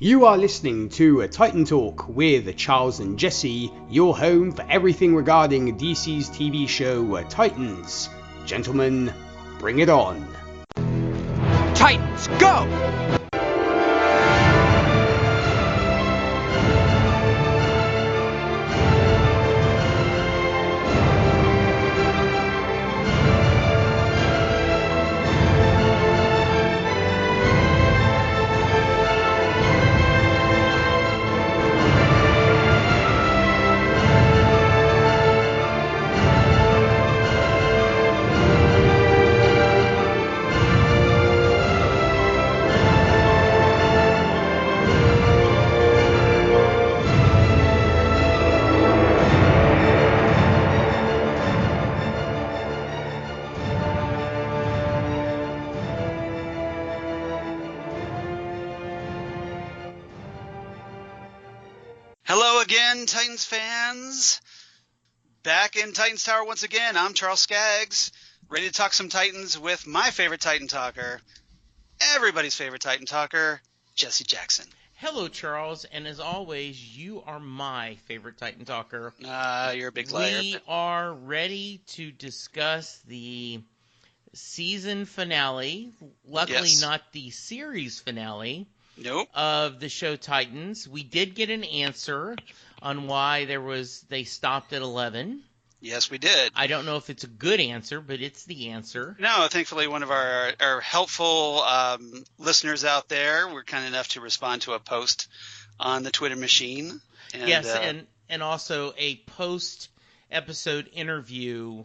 You are listening to a Titan Talk with Charles and Jesse, your home for everything regarding DC's TV show Titans. Gentlemen, bring it on. Titans, go! Hello again, Titans fans. Back in Titans Tower once again. I'm Charles Skaggs, ready to talk some Titans with my favorite Titan talker, everybody's favorite Titan talker, Jesse Jackson. Hello, Charles, and as always, you are my favorite Titan talker. You're a big liar. We are ready to discuss the season finale, luckily not the series finale. Nope. Of the show Titans. We did get an answer on why they stopped at 11. Yes, we did. I don't know if it's a good answer, but it's the answer. No, thankfully one of our helpful listeners out there were kind enough to respond to a post on the Twitter machine. And, yes, and also a post-episode interview.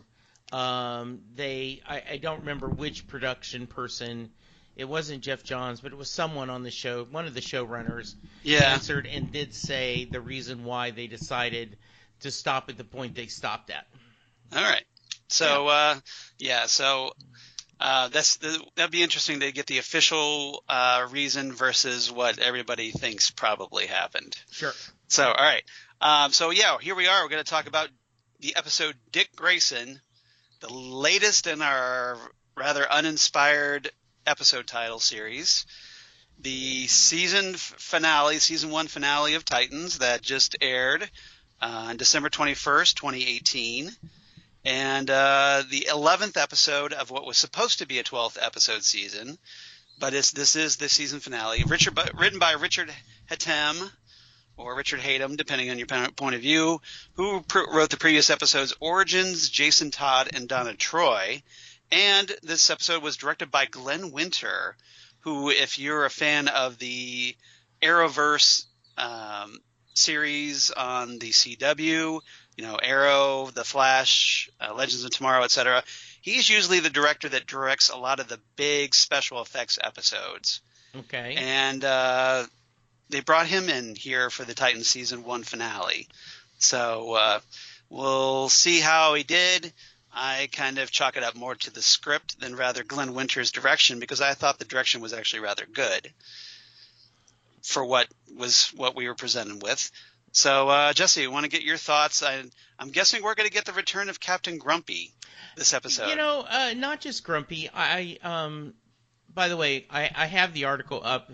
I don't remember which production person. It wasn't Jeff Johns, but it was someone on the show, one of the showrunners, answered and did say the reason why they decided to stop at the point they stopped at. All right. So, that'd be interesting to get the official reason versus what everybody thinks probably happened. Sure. So, all right. Here we are. We're going to talk about the episode Dick Grayson, the latest in our rather uninspired episode title series, the season 1 finale of Titans that just aired on December 21st, 2018, and the 11th episode of what was supposed to be a 12th episode season, but this is the season finale, written by Richard Hatem, or Richard Hatem, depending on your point of view, who wrote the previous episodes Origins, Jason Todd, and Donna Troy. And this episode was directed by Glenn Winter, who, if you're a fan of the Arrowverse series on the CW, Arrow, The Flash, Legends of Tomorrow, etc., he's usually the director that directs a lot of the big special effects episodes. Okay. And they brought him in here for the Titans Season 1 finale. So we'll see how he did. I kind of chalk it up more to the script than rather Glenn Winter's direction, because I thought the direction was actually rather good for what we were presented with. So, Jesse, I want to get your thoughts. I'm guessing we're going to get the return of Captain Grumpy this episode. Not just Grumpy. By the way, I have the article up.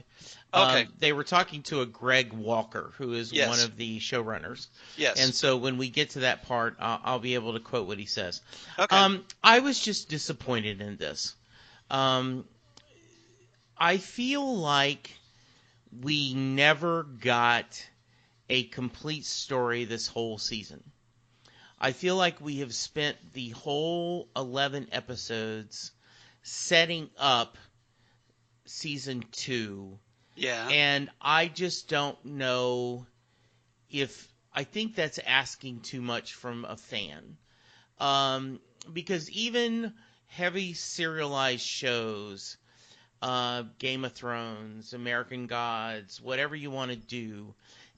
Okay. They were talking to a Greg Walker, who is one of the showrunners. Yes. And so when we get to that part, I'll be able to quote what he says. Okay. I was just disappointed in this. I feel like we never got a complete story this whole season. I feel like we have spent the whole 11 episodes setting up season 2. Yeah. And I just don't know I think that's asking too much from a fan. Because even heavy serialized shows, Game of Thrones, American Gods, whatever you want to do,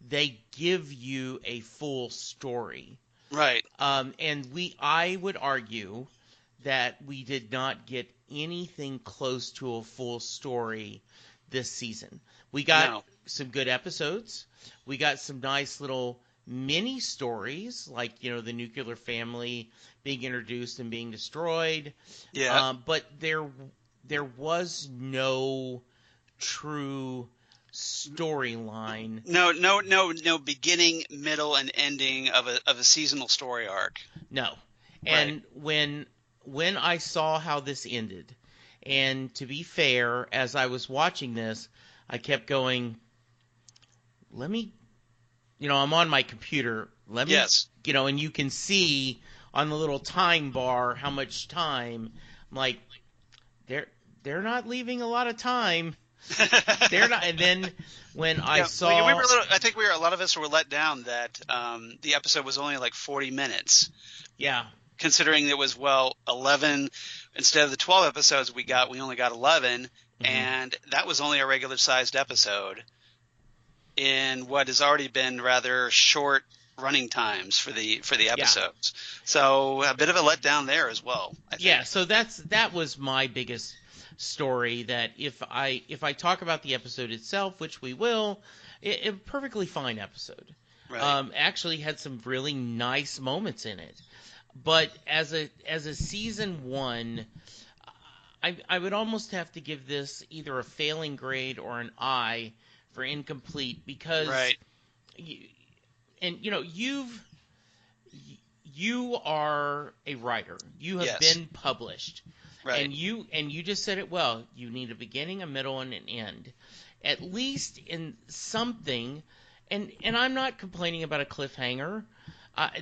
they give you a full story. Right. And I would argue that we did not get anything close to a full story this season. We got some good episodes. We got some nice little mini stories, like, the nuclear family being introduced and being destroyed. Yeah. But there was no true storyline. No beginning, middle, and ending of a seasonal story arc. No. And when I saw how this ended, and to be fair, as I was watching this, I kept going, I'm on my computer. Yes. And you can see on the little time bar how much time. I'm like, they're not leaving a lot of time. They're not. And then when I saw, I think a lot of us were let down that the episode was only like 40 minutes. Yeah. Considering it was 11 instead of the 12 episodes we only got 11, and that was only a regular sized episode in what has already been rather short running times for the episodes. Yeah. So a bit of a letdown there as well, I think. Yeah, so that was my biggest story, that if I talk about the episode itself, which we will, a perfectly fine episode. Right. Actually had some really nice moments in it. But as a season 1, I would almost have to give this either a failing grade or an I for incomplete, because you are a writer. You have been published. Right. And you just said it well. You need a beginning, a middle, and an end. At least in something, and I'm not complaining about a cliffhanger.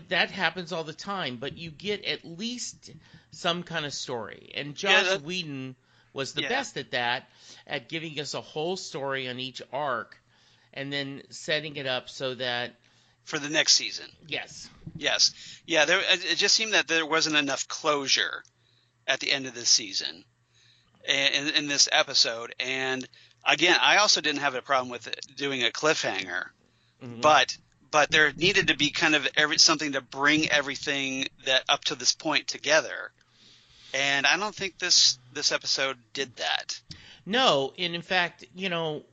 That happens all the time, but you get at least some kind of story. And Joss Whedon was the best at that, at giving us a whole story on each arc, and then setting it up so that for the next season. Yes. Yeah. It just seemed that there wasn't enough closure at the end of this season, in this episode. And again, I also didn't have a problem with doing a cliffhanger, but there needed to be kind of something to bring everything that up to this point together. And I don't think this episode did that. No, and in fact, it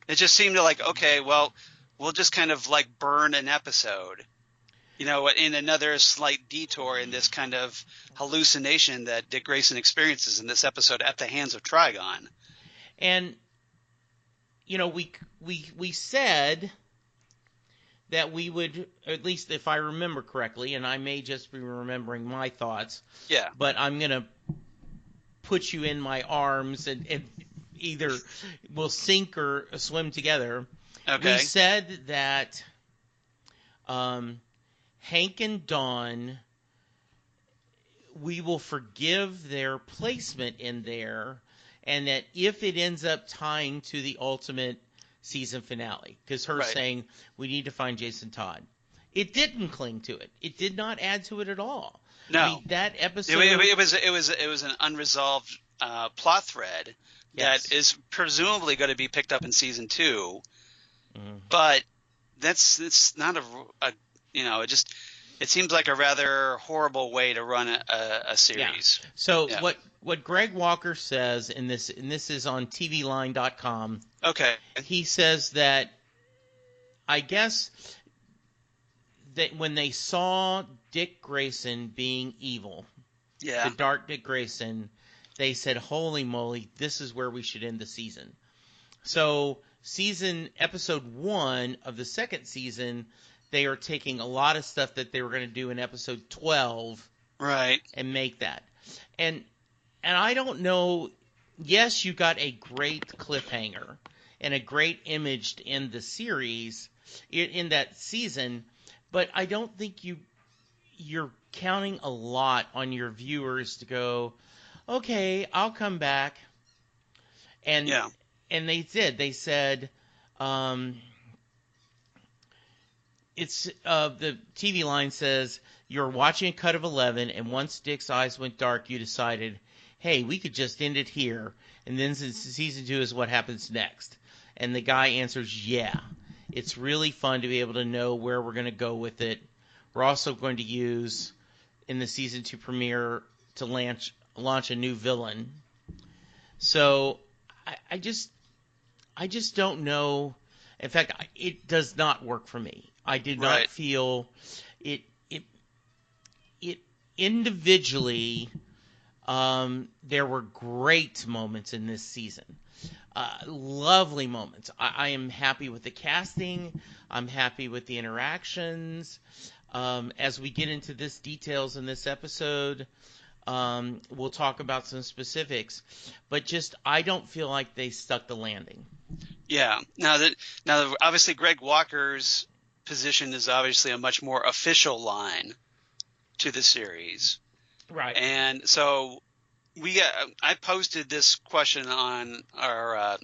just seemed to like, okay, well, we'll just kind of like burn an episode, in another slight detour in this kind of hallucination that Dick Grayson experiences in this episode at the hands of Trigon. And we said that we would, at least if I remember correctly, and I may just be remembering my thoughts. Yeah. But I'm going to put you in my arms and either we'll sink or swim together. Okay. We said that Hank and Dawn, we will forgive their placement in there, and that if it ends up tying to the ultimate season finale, because her saying we need to find Jason Todd, it didn't cling to it. It did not add to it at all. No, I mean, that episode. It was an unresolved plot thread that is presumably going to be picked up in season 2, but it's not it seems like a rather horrible way to run a series. Yeah. So what Greg Walker says in this, and this is on tvline.com. Okay. He says that, I guess, that when they saw Dick Grayson being evil, the dark Dick Grayson, they said, holy moly, this is where we should end the season. So episode 1 of the second season, they are taking a lot of stuff that they were going to do in episode 12 and make that. And I don't know, yes, you got a great cliffhanger and a great image to end the series in that season, but I don't think you're counting a lot on your viewers to go, okay, I'll come back. And they did. They said, it's the TV line says, you're watching a cut of 11, and once Dick's eyes went dark, you decided, hey, we could just end it here, and then season 2 is what happens next. And the guy answers, yeah. It's really fun to be able to know where we're going to go with it. We're also going to use, in the season 2 premiere, to launch a new villain. So I just don't know. In fact, it does not work for me. I did not feel it individually. There were great moments in this season. Lovely moments. I am happy with the casting. I'm happy with the interactions. As we get into this details in this episode, we'll talk about some specifics. But just, I don't feel like they stuck the landing. Yeah. Now obviously Greg Walker's position is obviously a much more official line to the series. Right. And so I posted this question on our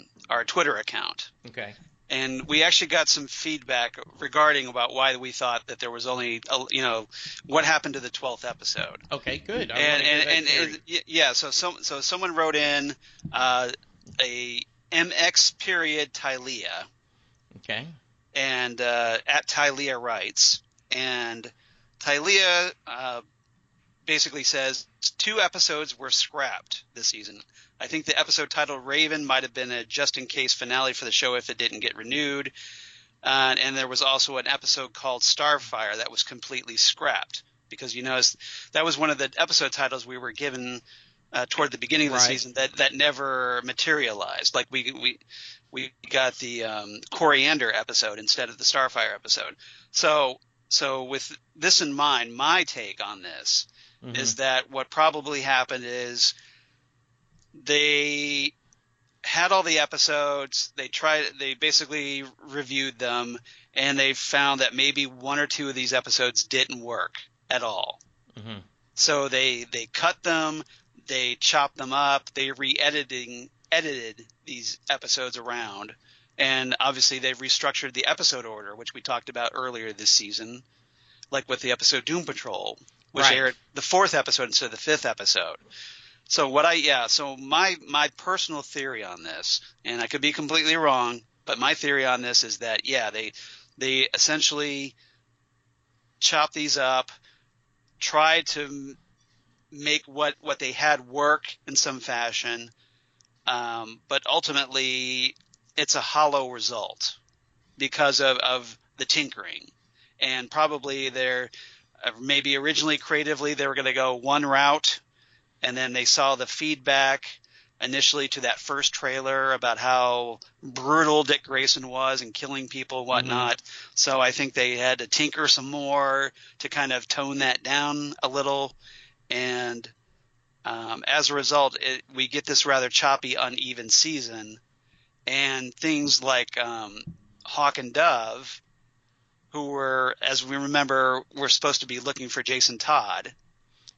Twitter account. Okay. And we actually got some feedback regarding about why we thought that there was only, what happened to the 12th episode. Okay, good. So someone wrote in a MX period Tylea. Okay. And at Tylea writes, and Tylea basically says 2 episodes were scrapped this season. I think the episode titled Raven might have been a just-in-case finale for the show if it didn't get renewed. And there was also an episode called Starfire that was completely scrapped because, that was one of the episode titles we were given toward the beginning of the season that never materialized. Like we got the Coriander episode instead of the Starfire episode. So with this in mind, my take on this is that what probably happened is they had all the episodes, they basically reviewed them, and they found that maybe 1 or 2 of these episodes didn't work at all. Mm-hmm. So they cut them, they chopped them up, they edited these episodes around, and obviously they restructured the episode order, which we talked about earlier this season, like with the episode Doom Patrol, which aired the 4th episode instead of the 5th episode. So my personal theory on this, and I could be completely wrong, but my theory on this is that they essentially chopped these up, tried to make what they had work in some fashion, but ultimately it's a hollow result because of the tinkering, and probably they're maybe originally creatively they were going to go one route. And then they saw the feedback initially to that first trailer about how brutal Dick Grayson was and killing people and whatnot. Mm-hmm. So I think they had to tinker some more to kind of tone that down a little. And as a result, we get this rather choppy, uneven season. And things like Hawk and Dove, who were, as we remember, were supposed to be looking for Jason Todd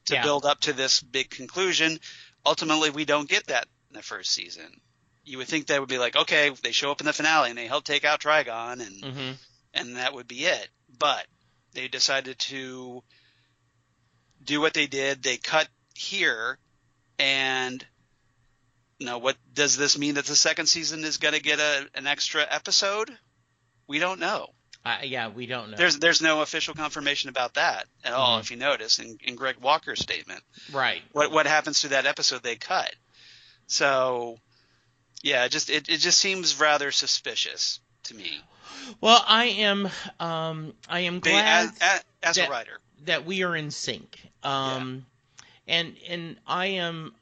to build up to this big conclusion. Ultimately, we don't get that in the first season. You would think that would be like, okay, they show up in the finale and they help take out Trigon and that would be it. But they decided to do what they did. They cut here, and what does this mean that the second season is going to get an extra episode? We don't know. We don't know. There's no official confirmation about that at all, if you notice, in Greg Walker's statement. Right. What happens to that episode they cut? So, it just seems rather suspicious to me. Well, I am glad as a writer that we are in sync. And I am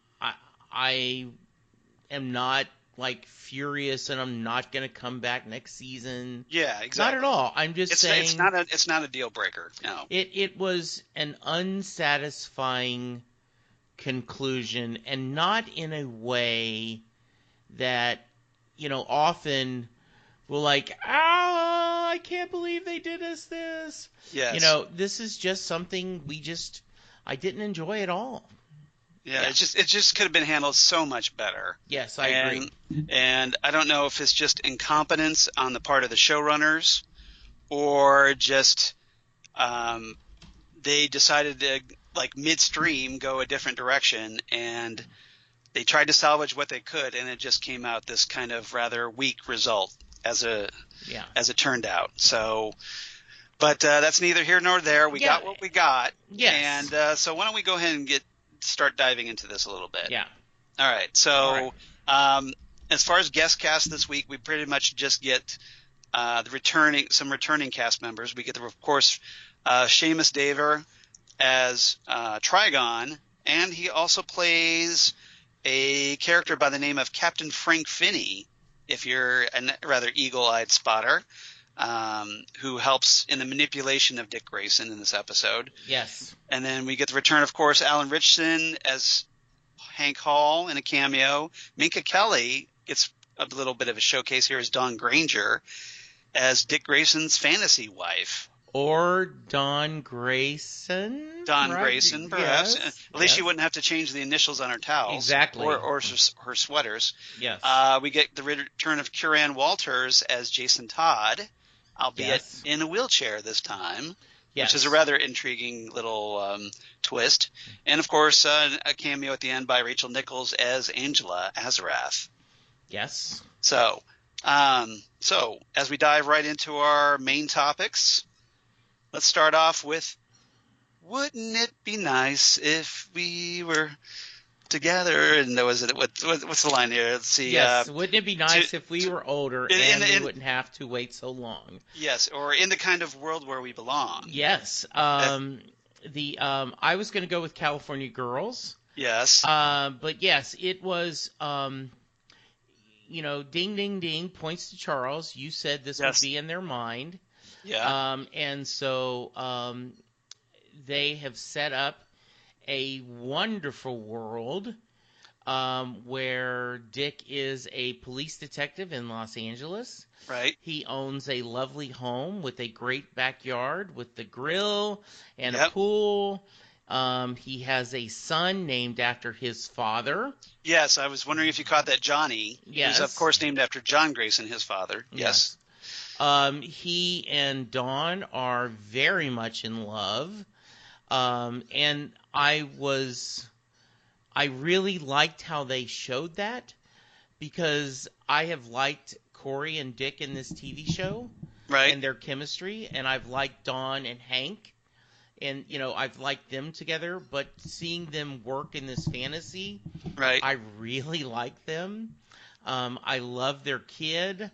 not like furious, and I'm not going to come back next season. Yeah, exactly. Not at all. I'm just saying it's not a deal breaker. No. It was an unsatisfying conclusion, and not in a way that often we're like, I can't believe they did us this. Yes. This is just something I didn't enjoy at all. Yeah, it just could have been handled so much better. Yes, I agree. And I don't know if it's just incompetence on the part of the showrunners, or just they decided to, like, midstream go a different direction, and they tried to salvage what they could, and it just came out this kind of rather weak result as it turned out. So, but that's neither here nor there. We got what we got. Yes. And so why don't we go ahead and start diving into this a little bit. Yeah. All right. So as far as guest cast this week, we pretty much just get some returning cast members. We get, of course, Seamus Daver as Trigon, and he also plays a character by the name of Captain Frank Finney if you're a rather eagle-eyed spotter, who helps in the manipulation of Dick Grayson in this episode. Yes. And then we get the return, of course, Alan Ritchson as Hank Hall in a cameo. Minka Kelly gets a little bit of a showcase here as Dawn Granger as Dick Grayson's fantasy wife. Or Dawn Grayson. Dawn right? Grayson, perhaps. Yes, At least she wouldn't have to change the initials on her towels. Exactly. Or her sweaters. Yes. We get the return of Curran Walters as Jason Todd, albeit in a wheelchair this time, which is a rather intriguing little twist. And, of course, a cameo at the end by Rachel Nichols as Angela Azarath. Yes. So as we dive right into our main topics, let's start off with, wouldn't it be nice if we were together? And what's the line here? Let's see. Yes, wouldn't it be nice if we were older and we wouldn't have to wait so long? Yes, or in the kind of world where we belong. Yes. I was going to go with California Girls. Yes. But yes, it was. Ding, ding, ding, points to Charles. You said this would be in their mind. Yeah. And so they have set up a wonderful world where Dick is a police detective in Los Angeles. Right. He owns a lovely home with a great backyard with the grill and a pool. He has a son named after his father. Yes, I was wondering if you caught that. Johnny. Yes. Who's, of course, named after John Grayson, his father. Yes. He and Dawn are very much in love. And I really liked how they showed that, because I have liked Corey and Dick in this TV show. Right. And their chemistry, and I've liked Dawn and Hank. And, I've liked them together, but seeing them work in this fantasy, right, I really like them. I love their kid.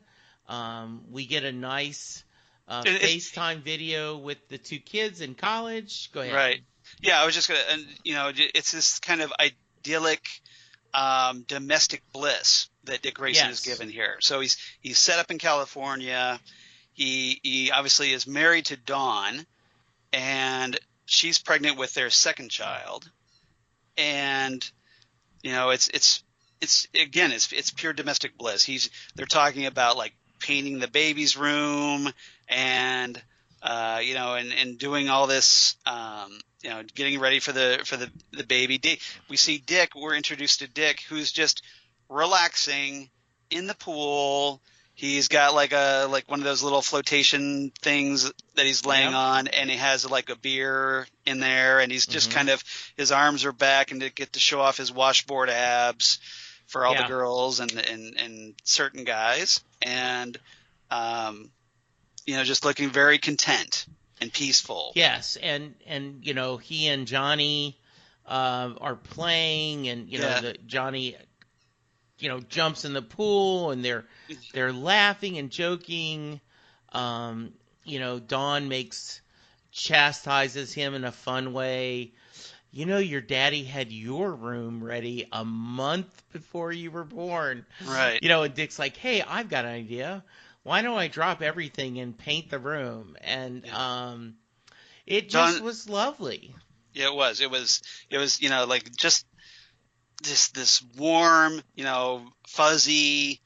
We get a nice FaceTime video with the two kids in college. Go ahead. Right. Yeah, I was just going to, it's this kind of idyllic domestic bliss that Dick Grayson is given here. So he's set up in California. He obviously is married to Dawn, and she's pregnant with their second child. And it's pure domestic bliss. They're talking about like painting the baby's room and and doing all this getting ready for the baby. We see Dick. We're introduced to Dick, who's just relaxing in the pool. He's got like one of those little flotation things that he's laying on, and he has like a beer in there, and he's just kind of, his arms are back and to get to show off his washboard abs for all the girls and certain guys, and just looking very content and peaceful. Yes, and he and Johnny are playing, and Johnny jumps in the pool, and they're laughing and joking. Dawn chastises him in a fun way. Your daddy had your room ready a month before you were born. Right. And Dick's like, hey, I've got an idea. Why don't I drop everything and paint the room? And it just was lovely. Yeah, it was like just this warm, fuzzy,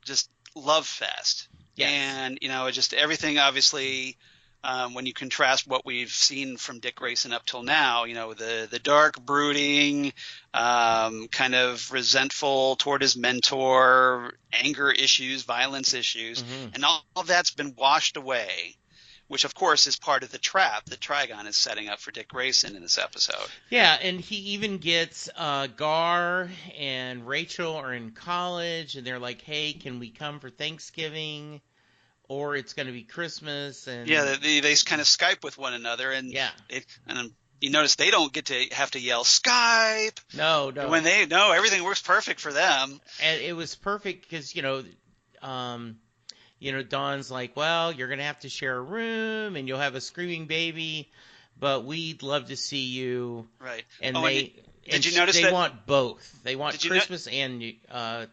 just love fest. Yes. And, just everything, obviously, when you contrast what we've seen from Dick Grayson up till now, the dark, brooding, kind of resentful toward his mentor, anger issues, violence issues, and all of that's been washed away, which, of course, is part of the trap that Trigon is setting up for Dick Grayson in this episode. Yeah, and he even gets Gar and Rachel are in college, and they're like, hey, can we come for Thanksgiving? Or it's going to be Christmas. And they kind of Skype with one another. And and you notice they don't get to have to yell Skype. No. When everything works perfect for them. And it was perfect because, Dawn's like, well, you're going to have to share a room and you'll have a screaming baby, but we'd love to see you. Right. And did you notice they that? want both. They want Christmas and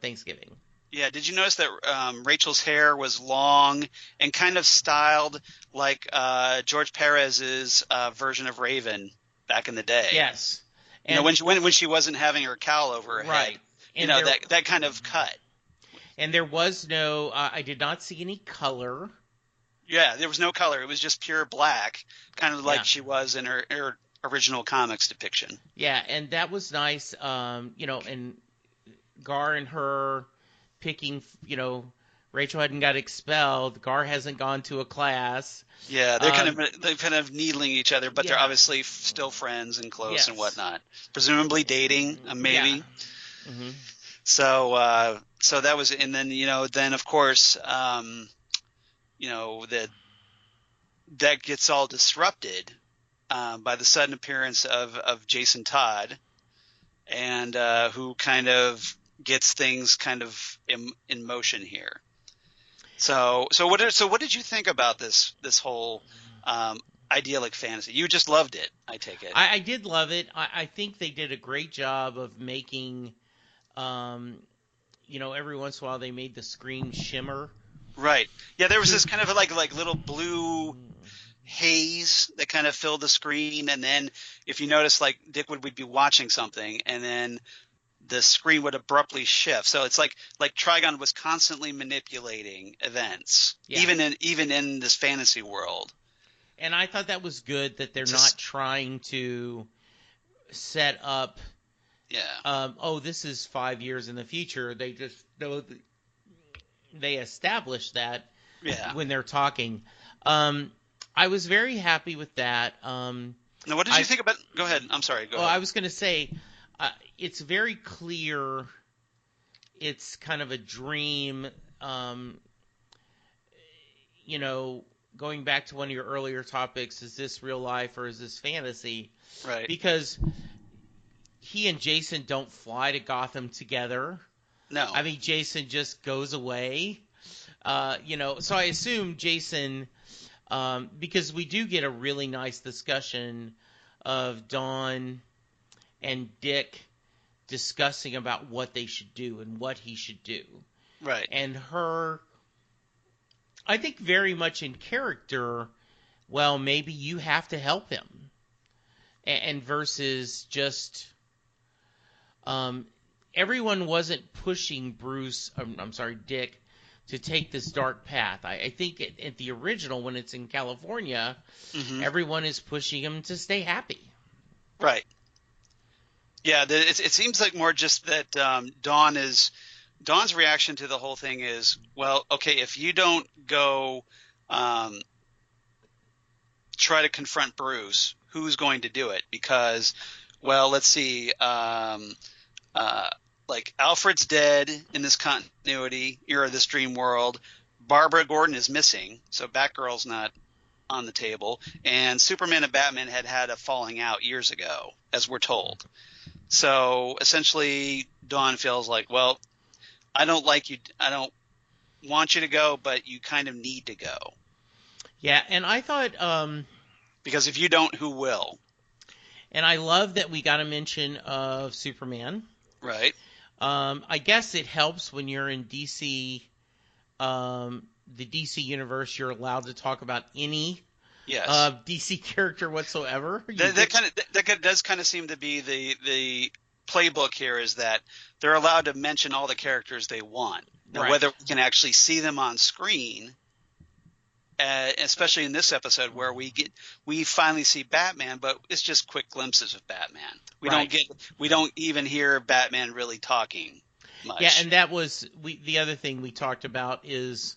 Thanksgiving. Yeah, did you notice that Rachel's hair was long and kind of styled like George Perez's version of Raven back in the day? Yes. You know, And when she wasn't having her cowl over her right. head, you And know, that kind of cut. and there was no I did not see any color. Yeah, there was no color. It was just pure black, kind of like Yeah. she was in her original comics depiction. Yeah, and that was nice. And Gar and her picking, Rachel hadn't got expelled. Gar hasn't gone to a class. Yeah, they're kind of needling each other, but they're Yeah. obviously still friends and close and Yes. whatnot. Presumably dating, maybe. Yeah. Hmm. So that was, and then then of course, that gets all disrupted by the sudden appearance of Jason Todd, and who kind of gets things kind of in motion here. So what did you think about this whole idyllic fantasy? You just loved it, I take it. I did love it. I think they did a great job of making, every once in a while they made the screen shimmer. Right. Yeah, there was this kind of like little blue haze that kind of filled the screen, and then if you notice, like Dick would be watching something, and then the screen would abruptly shift. So it's like Trigon was constantly manipulating events, Yeah. even in this fantasy world. And I thought that was good that they're not trying to set up. Yeah. This is 5 years in the future. They just know they establish that Yeah. when they're talking. I was very happy with that. Now, what did you think about? Go ahead. I'm sorry. Go ahead. I was going to say, it's very clear. It's kind of a dream. Going back to one of your earlier topics, is this real life or is this fantasy? Right. Because he and Jason don't fly to Gotham together. No. I mean, Jason just goes away. So I assume Jason, because we do get a really nice discussion of Dawn and Dick discussing about what they should do and what he should do. Right. And her, I think very much in character, well, maybe you have to help him. And versus just, everyone wasn't pushing Dick, to take this dark path. I think at the original, when it's in California, Mm-hmm. everyone is pushing him to stay happy. Right. Yeah. It seems like more just that Dawn's reaction to the whole thing is, well, okay, if you don't go try to confront Bruce, who's going to do it? Because, well, let's see, like Alfred's dead in this continuity era, this dream world. Barbara Gordon is missing, so Batgirl's not on the table. And Superman and Batman had a falling out years ago, as we're told. So essentially, Dawn feels like, well, I don't like you. I don't want you to go, but you kind of need to go. Yeah, and I thought, because if you don't, who will? And I love that we got a mention of Superman. Right. I guess it helps when you're in DC, the DC universe. You're allowed to talk about any DC character whatsoever. That does kind of seem to be the playbook here, is that they're allowed to mention all the characters they want. Now, whether we can actually see them on screen, especially in this episode where we finally see Batman, but it's just quick glimpses of Batman. We don't even hear Batman really talking much. Yeah, and that was the other thing we talked about is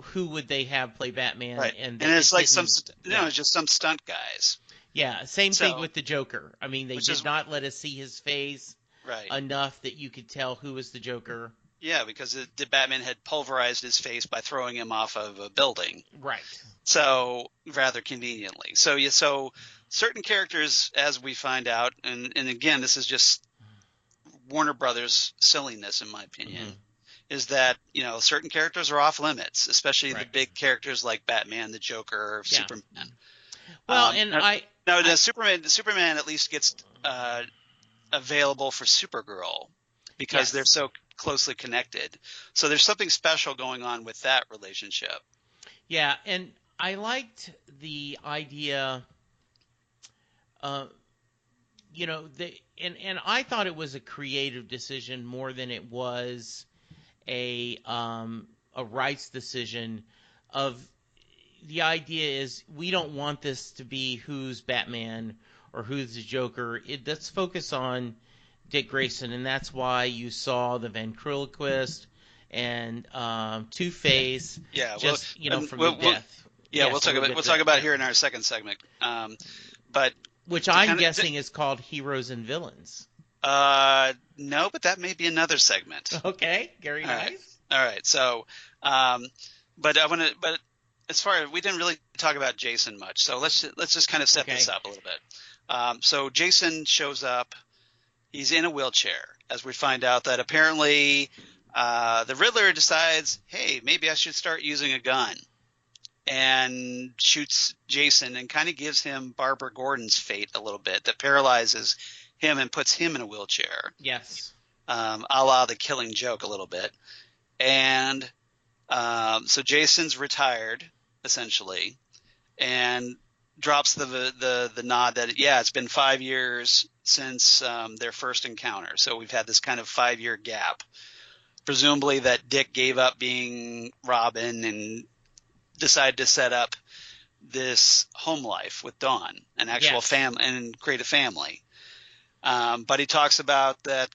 who would they have play Batman? Right. And it's like just some stunt guys. Yeah, same thing with the Joker. I mean, they did not let us see his face enough that you could tell who was the Joker. Yeah, because the Batman had pulverized his face by throwing him off of a building. Right. So rather conveniently. So certain characters, as we find out, and again, this is just Warner Brothers silliness, in my opinion, is that certain characters are off limits, especially the big characters like Batman, the Joker, Superman. Well, Superman at least gets available for Supergirl because they're so closely connected. So there's something special going on with that relationship. Yeah, and I liked the idea, and I thought it was a creative decision more than it was a rights decision. Of the idea is we don't want this to be who's Batman or who's the Joker. Let's focus on Dick Grayson, and that's why you saw the ventriloquist and Two-Face, from the death. Yeah, we'll talk about here in our second segment. But which I'm guessing is called Heroes and Villains. No, but that may be another segment. Okay, very nice. All right. So, but as far as we didn't really talk about Jason much, so let's just kind of set this up a little bit. So Jason shows up. He's in a wheelchair, as we find out that apparently the Riddler decides, hey, maybe I should start using a gun, and shoots Jason and kind of gives him Barbara Gordon's fate a little bit, that paralyzes him and puts him in a wheelchair. Yes. A la The Killing Joke a little bit. And so Jason's retired, essentially, and drops the nod that, it's been 5 years since their first encounter. So we've had this kind of 5-year gap. Presumably that Dick gave up being Robin and decided to set up this home life with Dawn, an actual family, and create a family. But he talks about that,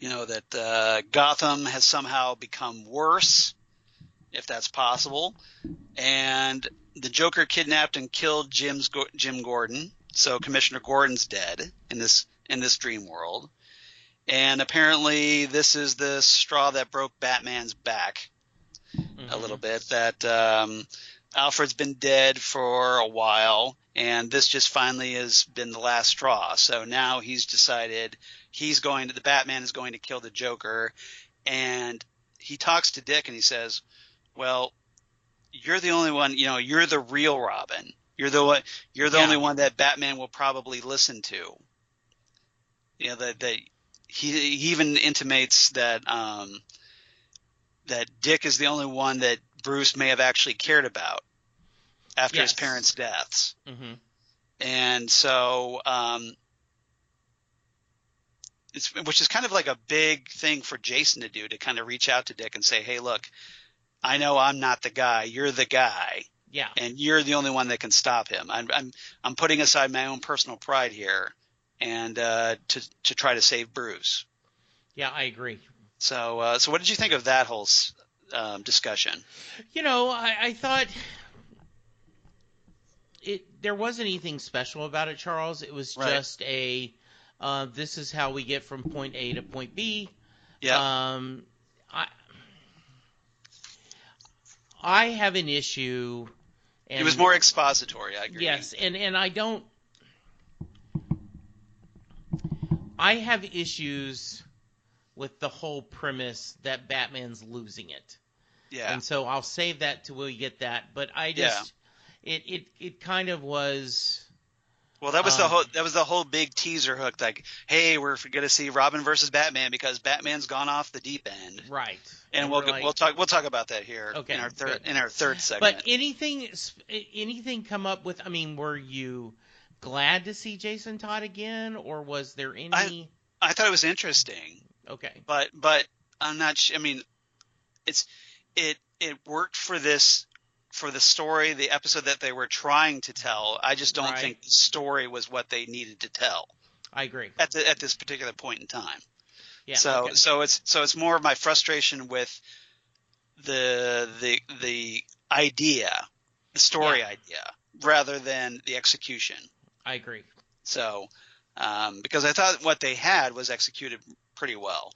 that Gotham has somehow become worse, if that's possible, and the Joker kidnapped and killed Jim Gordon. So Commissioner Gordon's dead in this dream world, and apparently this is the straw that broke Batman's back a little bit. That Alfred's been dead for a while, and this just finally has been the last straw. So now he's decided the Batman is going to kill the Joker, and he talks to Dick and he says, well, you're the only one, you're the real Robin. You're the only one that Batman will probably listen to. That he even intimates that that Dick is the only one that Bruce may have actually cared about after his parents' deaths. Mm-hmm. And so, which is kind of like a big thing for Jason to do, to kind of reach out to Dick and say, hey, look, I know I'm not the guy. You're the guy. Yeah. And you're the only one that can stop him. I'm putting aside my own personal pride here, and to try to save Bruce. Yeah, I agree. So what did you think of that whole discussion? I thought there wasn't anything special about it, Charles. It was just this is how we get from point A to point B. Yeah. I have an issue. And it was more expository, I agree. Yes, and I have issues with the whole premise that Batman's losing it. Yeah. And so I'll save that till we get that. But I just it kind of was. Well, that was the whole big teaser hook, like, hey, we're going to see Robin versus Batman because Batman's gone off the deep end. Right. And we'll talk about that here in our third segment. But anything come up with? I mean, were you glad to see Jason Todd again, or was there any? I thought it was interesting. Okay. But I'm not. I mean, it worked for the story, the episode that they were trying to tell. I just don't think the story was what they needed to tell. I agree. At this particular point in time. Yeah. So it's more of my frustration with the idea, the story idea, rather than the execution. I agree. So because I thought what they had was executed pretty well.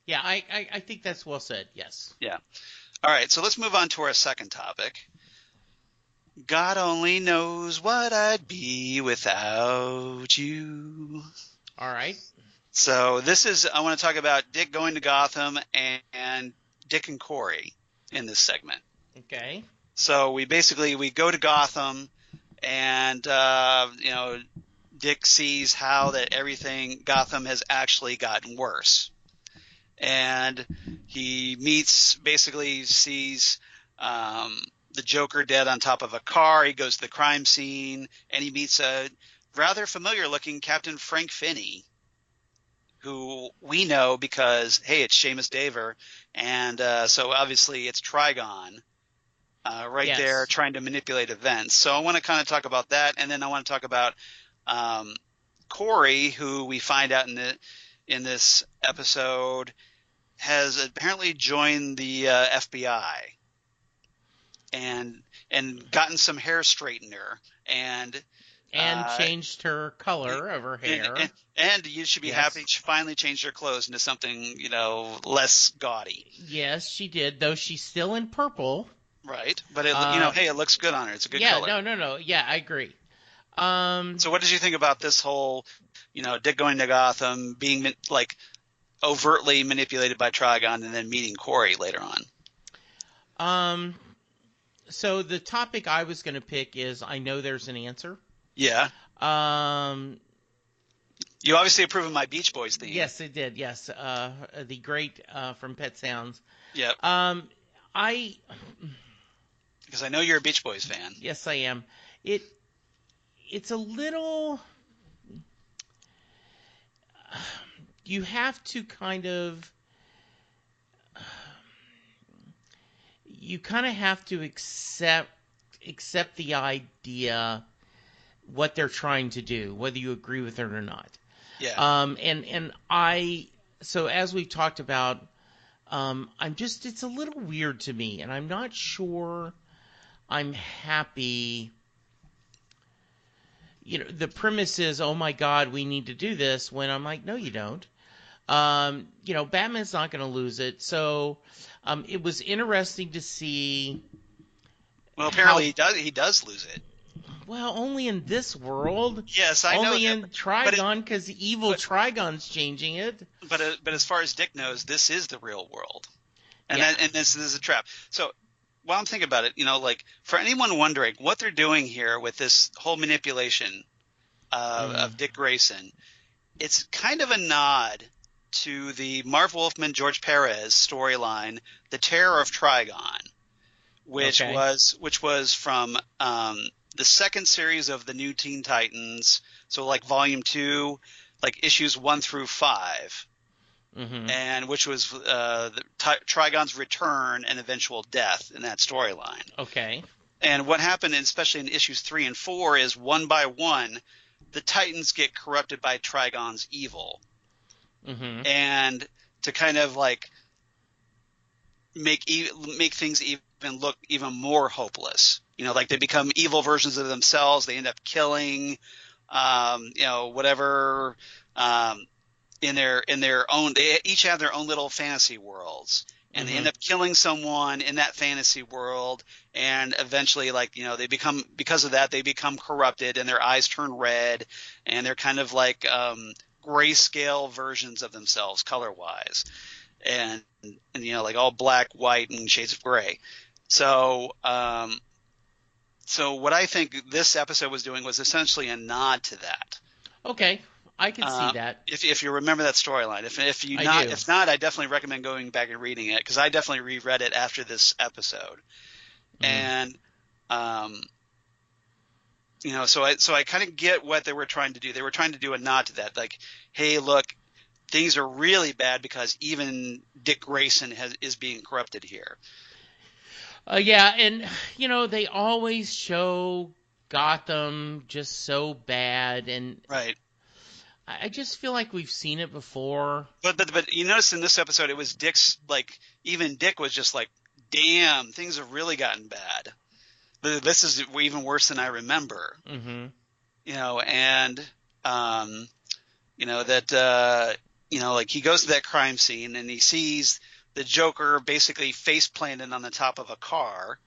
Yeah, I think that's well said. Yes. Yeah. All right, so let's move on to our second topic. God only knows what I'd be without you. All right. So I want to talk about Dick going to Gotham and Dick and Corey in this segment. Okay. So we go to Gotham, and Dick sees how that Gotham has actually gotten worse. and he sees the Joker dead on top of a car. He goes to the crime scene, and he meets a rather familiar-looking Captain Frank Finney, who we know because, hey, it's Seamus Daver, and so obviously it's Trigon Yes. there trying to manipulate events. So I want to kind of talk about that, and then I want to talk about Corey, who we find out in this episode has apparently joined the FBI and gotten some hair straightener and changed her color of her hair. And you should be happy she finally changed her clothes into something, less gaudy. Yes, she did, though she's still in purple. Right. But, hey, it looks good on her. It's a good color. Yeah, no. Yeah, I agree. So what did you think about this whole, Dick going to Gotham, being, overtly manipulated by Trigon and then meeting Corey later on? So the topic I was going to pick is I know there's an answer. Yeah. You obviously approve of my Beach Boys theme. Yes, it did. Yes. The great from Pet Sounds. Yep. Because I know you're a Beach Boys fan. Yes, I am. It's a little. You have to kind of. You kind of have to accept the idea, what they're trying to do, whether you agree with it or not. Yeah. So as we've talked about, it's a little weird to me, and I'm not sure I'm happy. The premise is, oh my God, we need to do this, when I'm like, no, you don't. Batman's not going to lose it. So, it was interesting to see. Well, apparently he does lose it. Well, only in this world. Yes, I know. Only in Trigon, because evil Trigon's changing it. But as far as Dick knows, this is the real world, and Yeah. and this is a trap. So while I'm thinking about it, for anyone wondering what they're doing here with this whole manipulation of Dick Grayson, it's kind of a nod to the Marv Wolfman George Perez storyline, The Terror of Trigon, which was from the second series of the New Teen Titans, so volume 2, issues 1 through 5, and which was Trigon's return and eventual death in that storyline. Okay. And what happened, especially in issues 3 and 4, is one by one, the Titans get corrupted by Trigon's evil. And to kind of make things even look even more hopeless. They become evil versions of themselves. They end up killing, whatever, in their own. They each have their own little fantasy worlds, and they end up killing someone in that fantasy world. And eventually, they become, because of that, they become corrupted, and their eyes turn red, and they're kind of grayscale versions of themselves color-wise, and all black, white, and shades of gray. So what I think this episode was doing was essentially a nod to that. Okay, I can see that. If you remember that storyline, if not, I definitely recommend going back and reading it, because I definitely reread it after this episode, and so I kind of get what they were trying to do. They were trying to do a nod to that, hey, look, things are really bad because even Dick Grayson is being corrupted here. Yeah, and they always show Gotham just so bad, and right. I just feel like we've seen it before. But you notice in this episode, it was Dick's even Dick was just damn, things have really gotten bad. This is even worse than I remember. And that he goes to that crime scene and he sees the Joker basically face planted on the top of a car.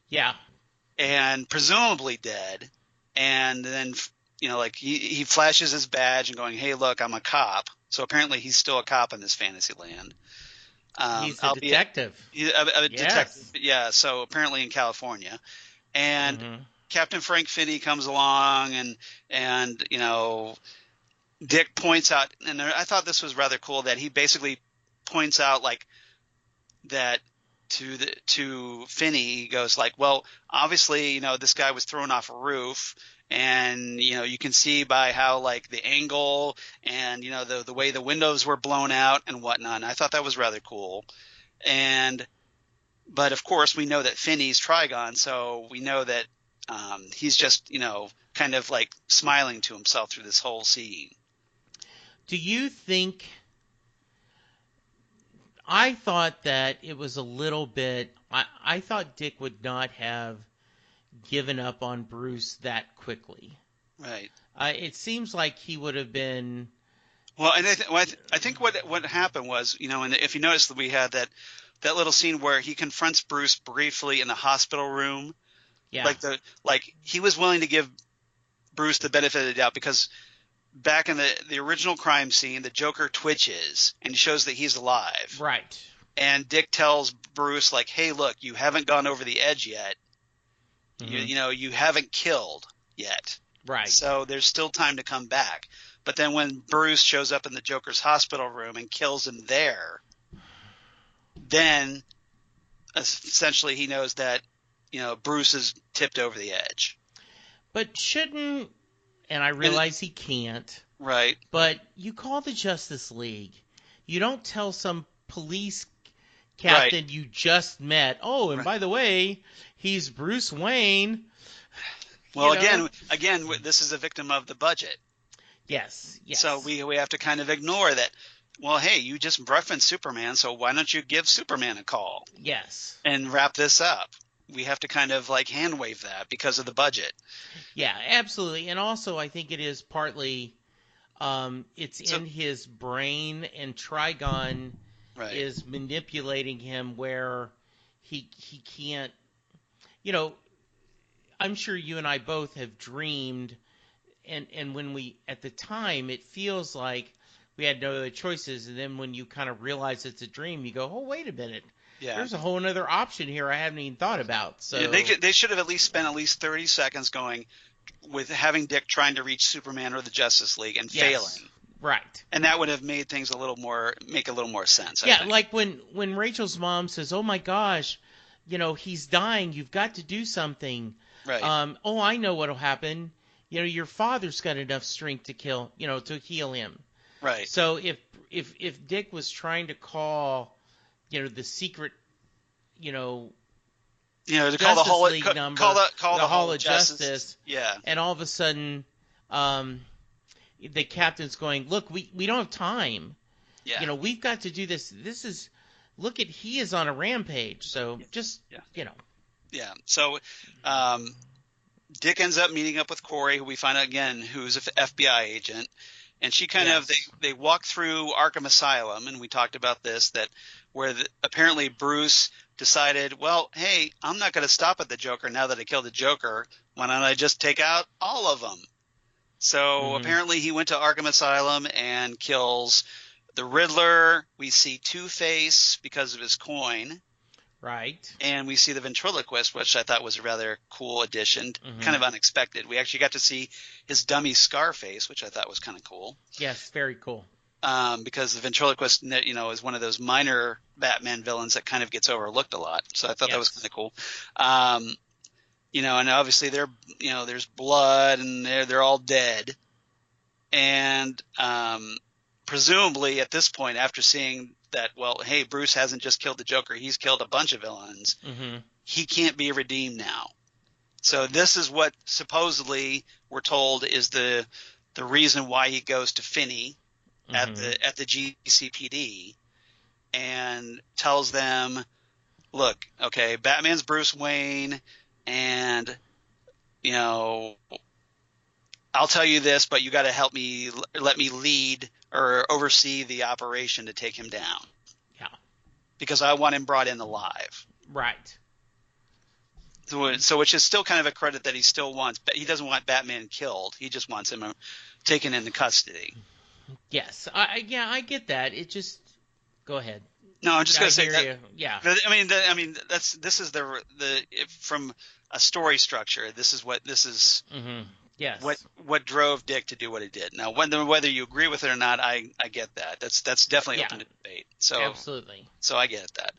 Yeah. And presumably dead. And then, he flashes his badge and going, hey, look, I'm a cop. So apparently he's still a cop in this fantasy land. He's a detective. A detective, yeah. So apparently in California. And Captain Frank Finney comes along and Dick points out, and I thought this was rather cool, that he basically points out like that to Finney. He goes like, well, obviously, this guy was thrown off a roof, and you can see by how like the angle and the way the windows were blown out and whatnot. And I thought that was rather cool. But of course we know that Finney's Trigon, so we know that he's just kind of like smiling to himself through this whole scene. Do you think? I thought that it was a little bit. I thought Dick would not have given up on Bruce that quickly. Right. It seems like he would have been. Well, and I think what happened was, and if you notice that we had that little scene where he confronts Bruce briefly in the hospital room. Yeah. Like he was willing to give Bruce the benefit of the doubt because back in the original crime scene, the Joker twitches and shows that he's alive. Right. And Dick tells Bruce like, "Hey, look, you haven't gone over the edge yet. Mm-hmm. You haven't killed yet. Right. So there's still time to come back." But then when Bruce shows up in the Joker's hospital room and kills him there, then essentially he knows that Bruce is tipped over the edge. But shouldn't, and I realize he can't. Right. But you call the Justice League. You don't tell some police captain you just met, oh, and by the way, he's Bruce Wayne. Well, again, this is a victim of the budget. Yes. So we have to kind of ignore that. Well, hey, you just referenced Superman, so why don't you give Superman a call? Yes. And wrap this up. We have to kind of like hand wave that because of the budget. Yeah, absolutely. And also I think it is partly it's in his brain, and Trigon is manipulating him where he can't, I'm sure you and I both have dreamed, and when we, at the time, it feels like we had no other choices, and then when you kind of realize it's a dream, you go, oh, wait a minute. Yeah. There's a whole other option here I haven't even thought about. So they should have at least spent at least 30 seconds going with having Dick trying to reach Superman or the Justice League and failing. Right. And that would have made things make a little more sense. I think. Like when Rachel's mom says, "Oh my gosh, he's dying. You've got to do something." Right. Oh, I know what'll happen. Your father's got enough strength to heal him. Right. So if Dick was trying to call, the secret, to call the Hall League number, call the Hall of Justice. Yeah. And all of a sudden, the captain's going, look, we don't have time. Yeah. We've got to do this. He is on a rampage. So just, Yeah. So, Dick ends up meeting up with Corey, who we find out again, who's an FBI agent. And she kind of, they walk through Arkham Asylum, and we talked about this, where apparently Bruce decided, well, hey, I'm not going to stop at the Joker now that I killed the Joker. Why don't I just take out all of them? So apparently he went to Arkham Asylum and kills the Riddler. We see Two-Face because of his coin. Right. And we see the ventriloquist, which I thought was a rather cool addition, kind of unexpected. We actually got to see his dummy Scarface, which I thought was kind of cool. Yes, very cool. Because the ventriloquist, is one of those minor Batman villains that kind of gets overlooked a lot. So I thought that was kind of cool. And obviously there's blood and they're all dead. And presumably at this point, after seeing that, well, hey, Bruce hasn't just killed the Joker, he's killed a bunch of villains. He can't be redeemed now. So this is what supposedly we're told is the reason why he goes to Finney at the GCPD and tells them, look, okay, Batman's Bruce Wayne, and I'll tell you this, but you got to let me lead or oversee the operation to take him down. Yeah. Because I want him brought in alive. Right. So which is still kind of a credit that he still wants, but he doesn't want Batman killed. He just wants him taken into custody. Yes. I get that. It just go ahead. No, I'm just going to say that. You. Yeah. This is the from a story structure. This is what this is. Yes. what drove Dick to do what he did. Now, whether you agree with it or not, I get that. That's definitely Yeah. open to debate. So Absolutely. So I get that.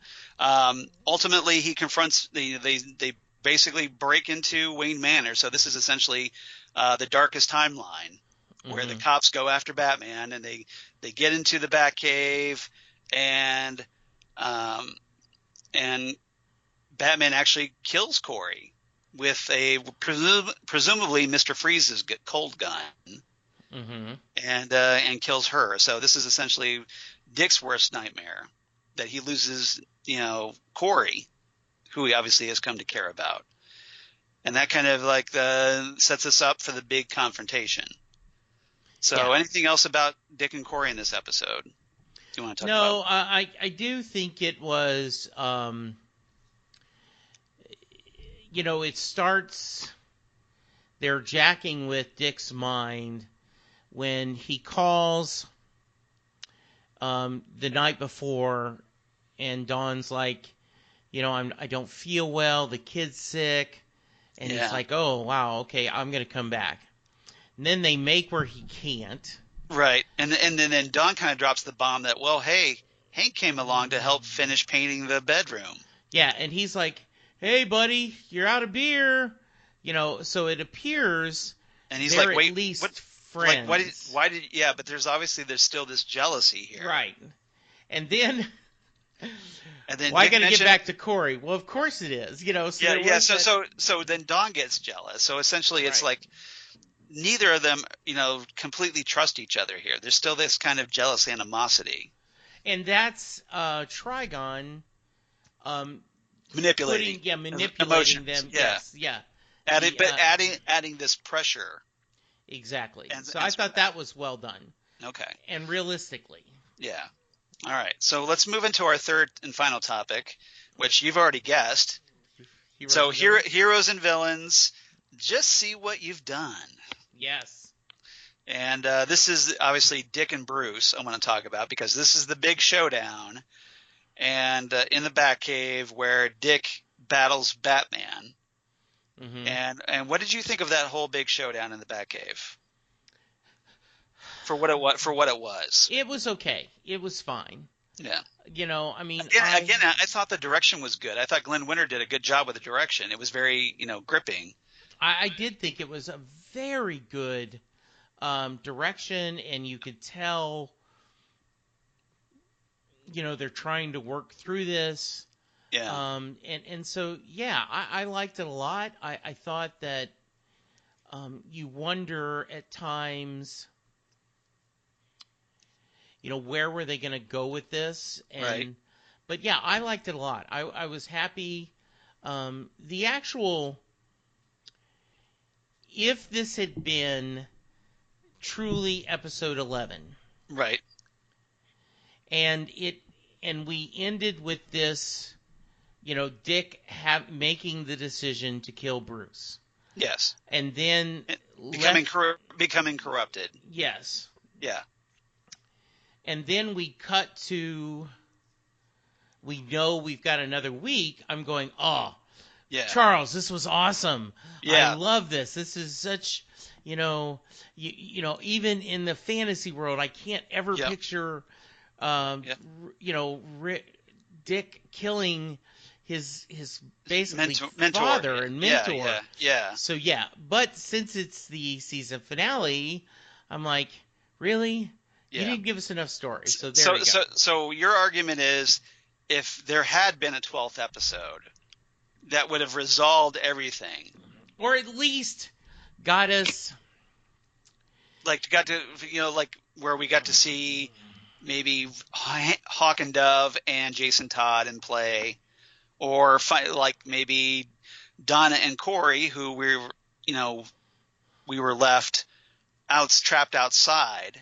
Ultimately, he confronts they basically break into Wayne Manor. So this is essentially the darkest timeline where the cops go after Batman, and they get into the Batcave, and Batman actually kills Corey with a presumably Mr. Freeze's cold gun, and kills her. So this is essentially Dick's worst nightmare, that he loses, Corey, who he obviously has come to care about. And that kind of like sets us up for the big confrontation. So anything else about Dick and Corey in this episode? Do you want to talk about? No, I do think it was, it starts, they're jacking with Dick's mind when he calls the night before, and Dawn's like, I don't feel well, the kid's sick, and he's like, oh, wow, okay, I'm going to come back. And then they make where he can't. Right, and then Dawn kind of drops the bomb that, well, hey, Hank came along to help finish painting the bedroom. Yeah, and he's like, hey, buddy, you're out of beer. So it appears and he's they're like, wait, at least what, friends. Like, why did, but there's still this jealousy here. Right. And then why Dick gotta get back to Corey? Well, of course it is. So then Dawn gets jealous. So essentially, it's like neither of them, completely trust each other here. There's still this kind of jealous animosity. And that's Trigon manipulating emotions. Them. Yeah. Yes, yeah. Adding this pressure. Exactly. So I thought that was well done. Okay. And realistically. Yeah. All right. So let's move into our third and final topic, which you've already guessed. Heroes and villains. Just see what you've done. Yes. And this is obviously Dick and Bruce I want to talk about, because this is the big showdown, and in the Batcave where Dick battles Batman. And what did you think of that whole big showdown in the Batcave? For what it was. It was okay. It was fine. Yeah. I mean, I thought the direction was good. I thought Glenn Winter did a good job with the direction. It was very, gripping. I did think it was a very good direction, and you could tell, they're trying to work through this. Yeah. And so, yeah, I liked it a lot. I thought that you wonder at times, where were they going to go with this? Right. But yeah, I liked it a lot. I was happy. The actual, if this had been truly episode 11. Right. And we ended with this, Dick making the decision to kill Bruce. Yes. And then becoming corrupted. Yes. Yeah. And then we cut to, we know we've got another week. I'm going, oh, yeah, Charles, this was awesome. Yeah. I love this. This is such, even in the fantasy world, I can't ever picture, Dick killing his basically father and mentor. Yeah. So yeah, but since it's the season finale, I'm like, really? You didn't give us enough story. So there we go. So your argument is, if there had been a 12th episode, that would have resolved everything, or at least got us, where we got to see maybe Hawk and Dove and Jason Todd in play, or maybe Donna and Corey, who we were left trapped outside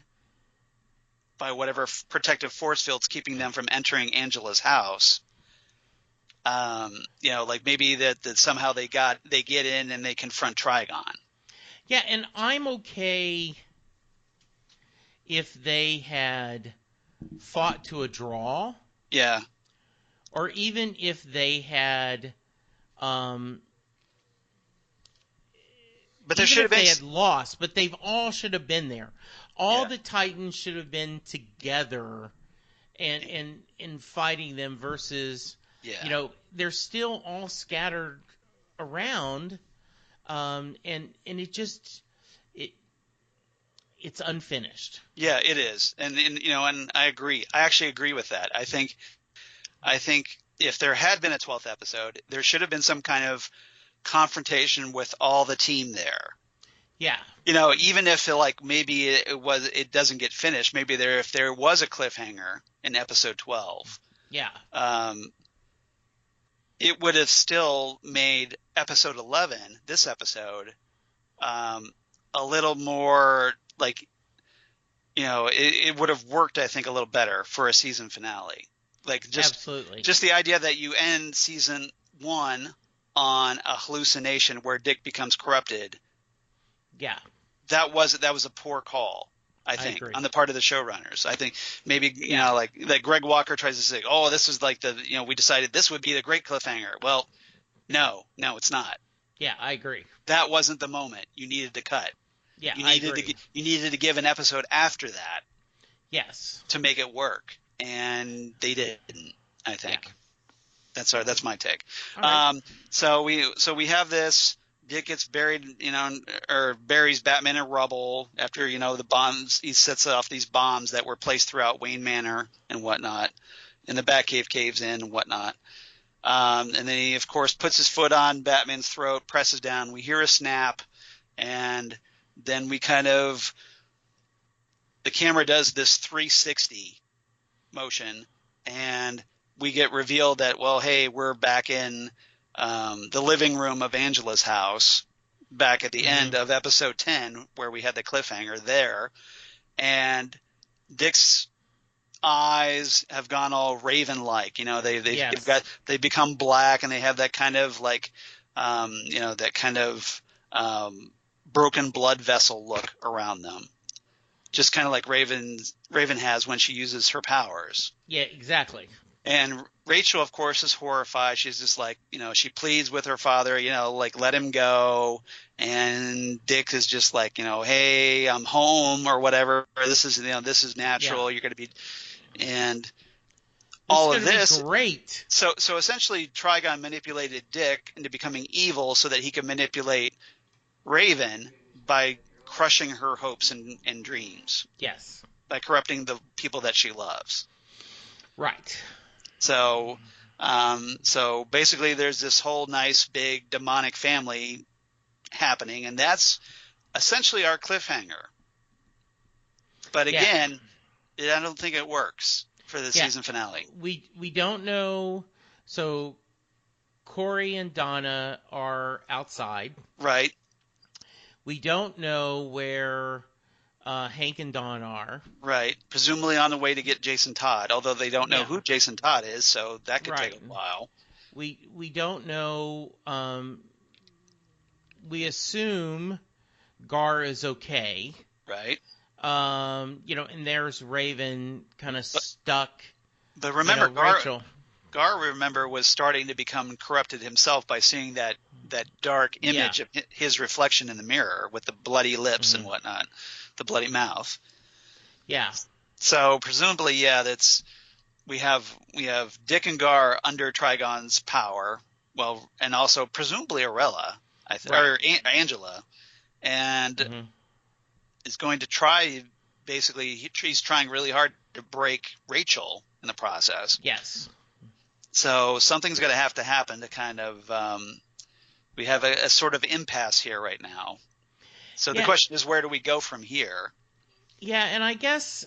by whatever protective force field's keeping them from entering Angela's house. Maybe that somehow they get in and they confront Trigon. Yeah, and I'm okay if they had fought to a draw. Yeah. Or even if they had But there even should if have been. they had lost, but they've all should have been there. All Yeah. the Titans should have been together and fighting them versus, Yeah. they're still all scattered around, and it's unfinished. Yeah, it is, and I agree. I actually agree with that. I think if there had been a 12th episode, there should have been some kind of confrontation with all the team there. Yeah. Even if maybe it doesn't get finished, maybe if there was a cliffhanger in episode 12, Yeah. it would have still made episode 11, this episode, a little more it would have worked, I think, a little better for a season finale. Absolutely. Just the idea that you end season 1 on a hallucination where Dick becomes corrupted. Yeah. That was a poor call, I think, on the part of the showrunners. I think maybe, like Greg Walker tries to say, oh, this was we decided this would be the great cliffhanger. Well, no, it's not. Yeah, I agree. That wasn't the moment you needed to cut. Yeah, you needed to give an episode after that. Yes. To make it work, and they didn't, I think. Yeah. That's my take. Right. So we have this. Dick gets buried, or buries Batman in rubble after, the bombs. He sets off these bombs that were placed throughout Wayne Manor and whatnot, and the Batcave caves in and whatnot. And then he, of course, puts his foot on Batman's throat, presses down. We hear a snap, and then we the camera does this 360 motion, and we get revealed that, well, hey, we're back in the living room of Angela's house, back at the end of episode 10, where we had the cliffhanger there, and Dick's eyes have gone all raven-like. They become black, and they have that kind of broken blood vessel look around them, just kind of like Raven has when she uses her powers. Yeah, exactly. And Rachel, of course, is horrified. She's just she pleads with her father, let him go. And Dick is just hey, I'm home or whatever. This is natural. Yeah. You're going to be, and all of this. Great. So essentially, Trigon manipulated Dick into becoming evil so that he could manipulate Raven by crushing her hopes and dreams. Yes. By corrupting the people that she loves. Right. So basically there's this whole nice big demonic family happening, and that's essentially our cliffhanger. But again, I don't think it works for the season finale. We don't know. So Corey and Donna are outside. Right. We don't know where Hank and Dawn are. Right. Presumably on the way to get Jason Todd, although they don't know who Jason Todd is, so that could take a while. We don't know. We assume Gar is okay. Right. And there's Raven kind of stuck. But remember, Rachel. Gar, was starting to become corrupted himself by seeing that dark image of his reflection in the mirror with the bloody lips and whatnot, the bloody mouth. Yeah. So presumably, we have Dick and Gar under Trigon's power. Well, and also presumably Arella, or Angela, and is going to try. Basically, he's trying really hard to break Rachel in the process. Yes. So something's going to happen to kind of we have a sort of impasse here right now. So the question is, where do we go from here? Yeah, and I guess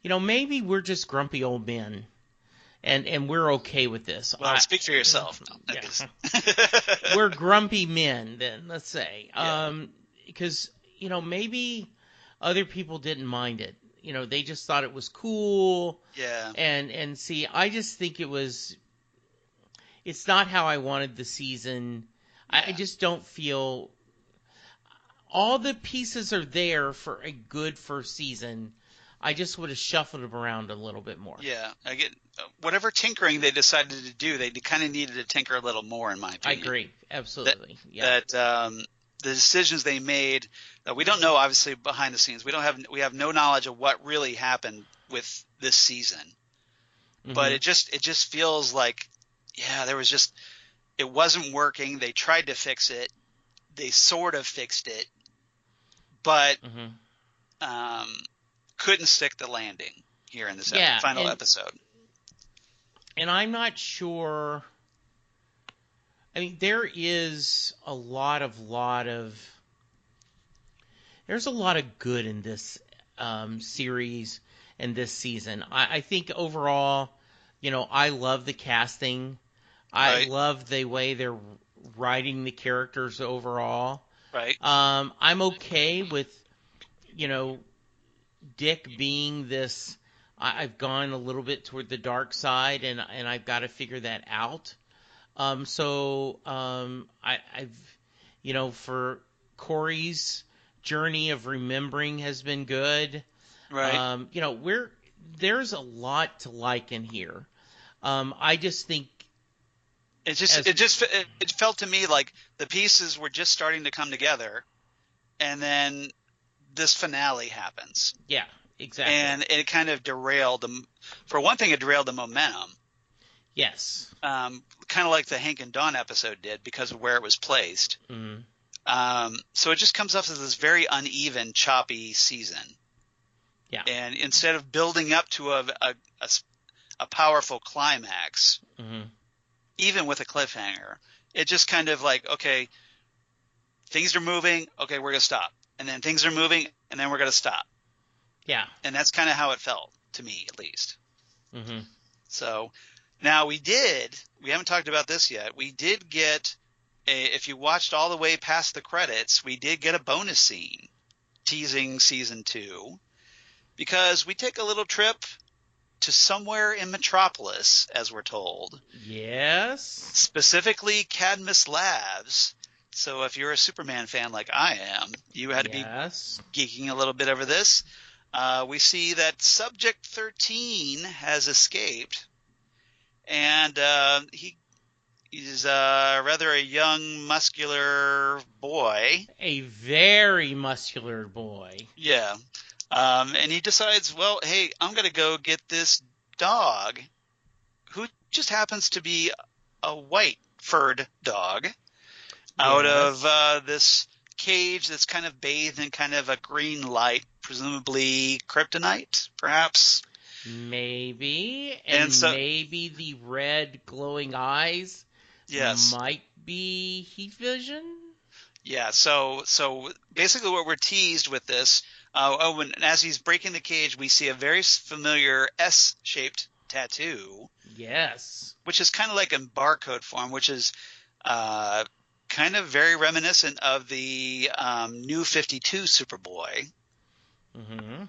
maybe we're just grumpy old men, and we're okay with this. Well, speak for yourself. We're grumpy men, then, let's say, because maybe other people didn't mind it. They just thought it was cool. Yeah. And see, I just think it's not how I wanted the season. Yeah. I just don't feel all the pieces are there for a good first season. I just would have shuffled them around a little bit more. Yeah, I get whatever tinkering they decided to do. They kind of needed to tinker a little more, in my I opinion. agree, absolutely. That the decisions they made, we don't know obviously behind the scenes. We have no knowledge of what really happened with this season. Mm-hmm. But it just feels like, yeah, it wasn't working. They tried to fix it. They sort of fixed it, but couldn't stick the landing here in this final episode. And I'm not sure. I mean, there is a lot of there's a lot of good in this series and this season. I think overall, I love the casting. I love the way they're writing the characters overall. Right. I'm okay with, Dick being this. I've gone a little bit toward the dark side, and I've got to figure that out. I've, for Corey's journey of remembering has been good. Right. There's a lot to like in here. I just think it felt to me like the pieces were just starting to come together, and then this finale happens. Yeah, exactly. And it kind of derailed them. For one thing, it derailed the momentum. Yes. Kind of like the Hank and Dawn episode did because of where it was placed. Mm-hmm. So it just comes off as this very uneven, choppy season. Yeah. And instead of building up to a powerful climax, even with a cliffhanger, it just kind of like, okay, things are moving. Okay, we're going to stop. And then things are moving, and then we're going to stop. Yeah. And that's kind of how it felt to me, at least. Mm-hmm. So now we haven't talked about this yet. We did get if you watched all the way past the credits, we did get a bonus scene teasing season 2, because we take a little trip to somewhere in Metropolis, as we're told. Yes. Specifically Cadmus Labs. So if you're a Superman fan like I am, you had to be geeking a little bit over this. We see that Subject 13 has escaped, and he's rather a young, muscular boy. A very muscular boy. Yeah. And he decides, well, hey, I'm going to go get this dog, who just happens to be a white furred dog, out of this cage that's kind of bathed in kind of a green light, presumably kryptonite, perhaps. Maybe. And maybe the red glowing eyes might be heat vision. Yeah, so basically what we're teased with this, and as he's breaking the cage, we see a very familiar S-shaped tattoo. Yes. Which is kind of like in barcode form, which is kind of very reminiscent of the New 52 Superboy. Mm-hmm.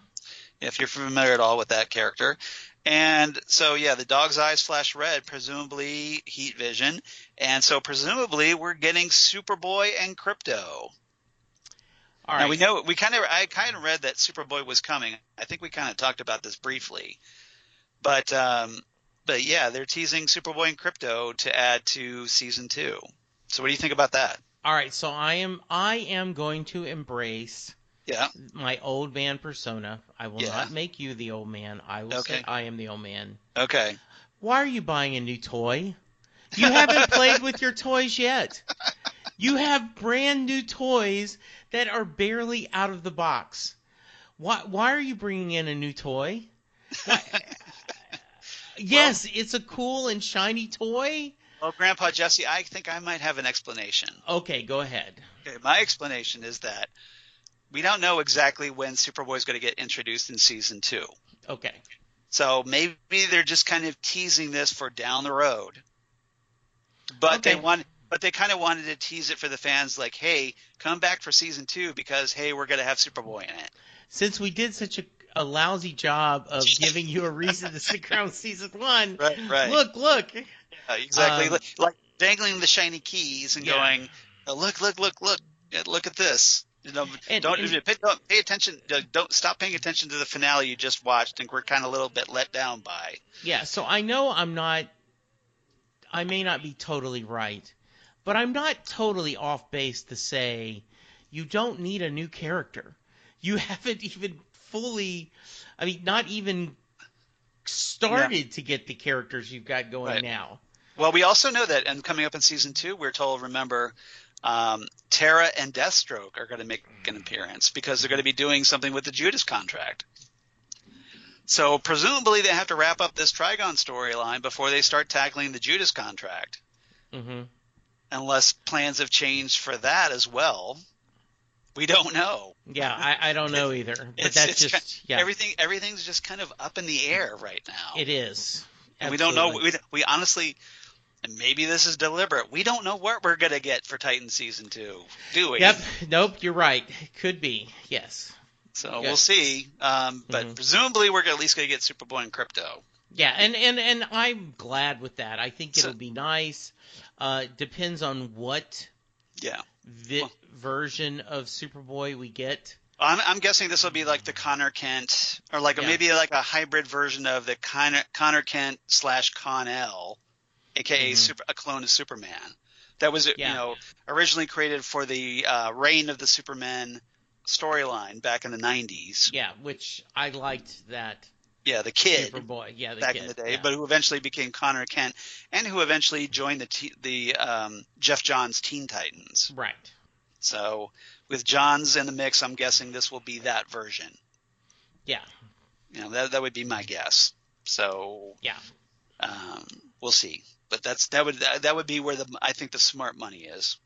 If you're familiar at all with that character. And so, yeah, the dog's eyes flash red, presumably heat vision. And so presumably we're getting Superboy and Krypto. All right. Now we know I kind of read that Superboy was coming. I think we kind of talked about this briefly. But yeah, they're teasing Superboy and Krypto to add to season 2. So what do you think about that? All right, so I am going to embrace my old man persona. I will not make you the old man. I will say I am the old man. Okay. Why are you buying a new toy? You haven't played with your toys yet. You have brand new toys that are barely out of the box. Why are you bringing in a new toy? Yes, it's a cool and shiny toy. Well, Grandpa Jesse, I think I might have an explanation. Okay, go ahead. Okay, my explanation is that we don't know exactly when Superboy is going to get introduced in season 2. Okay. So maybe they're just kind of teasing this for down the road. But they kind of wanted to tease it for the fans, like, hey, come back for season 2 because, hey, we're going to have Superboy in it. Since we did such a lousy job of giving you a reason to stick around with season 1. Right. Look. Yeah, exactly. Like dangling the shiny keys and going, oh, look at this. And, don't and pay attention. Don't stop paying attention to the finale you just watched, and we're kind of a little bit let down by. yeah, so I know I may not be totally right, but I'm not totally off base to say you don't need a new character. You haven't even fully, I mean, not even started to get the characters you've got going Right. now. Well, we also know that, and coming up in season 2, we're told, remember, Terra and Deathstroke are going to make an appearance because they're going to be doing something with the Judas contract. So presumably they have to wrap up this Trigon storyline before they start tackling the Judas contract. Mm-hmm. Unless plans have changed for that as well. We don't know. Yeah, I don't know either. But It's just, yeah. Everything's just kind of up in the air right now. It is. And we don't know. We honestly, and maybe this is deliberate, we don't know what we're going to get for Titan Season 2, do we? Yep. Nope, you're right. Could be. Yes. So we'll see. But presumably we're at least going to get Superboy and Crypto. Yeah, and I'm glad with that. I think it'll be nice. Depends on what version of Superboy we get. I'm guessing this will be like the Connor Kent, or like maybe like a hybrid version of the Connor Kent / Con-El, aka a clone of Superman. That was originally created for the Reign of the Supermen storyline back in the 90s. Yeah, which I liked that. Yeah, the kid. Superboy. Yeah, back in the day, but who eventually became Connor Kent, and who eventually joined the Jeff Johns Teen Titans. Right. So with Johns in the mix, I'm guessing this will be that version. Yeah. That would be my guess. So yeah, we'll see. But that would be where I think the smart money is.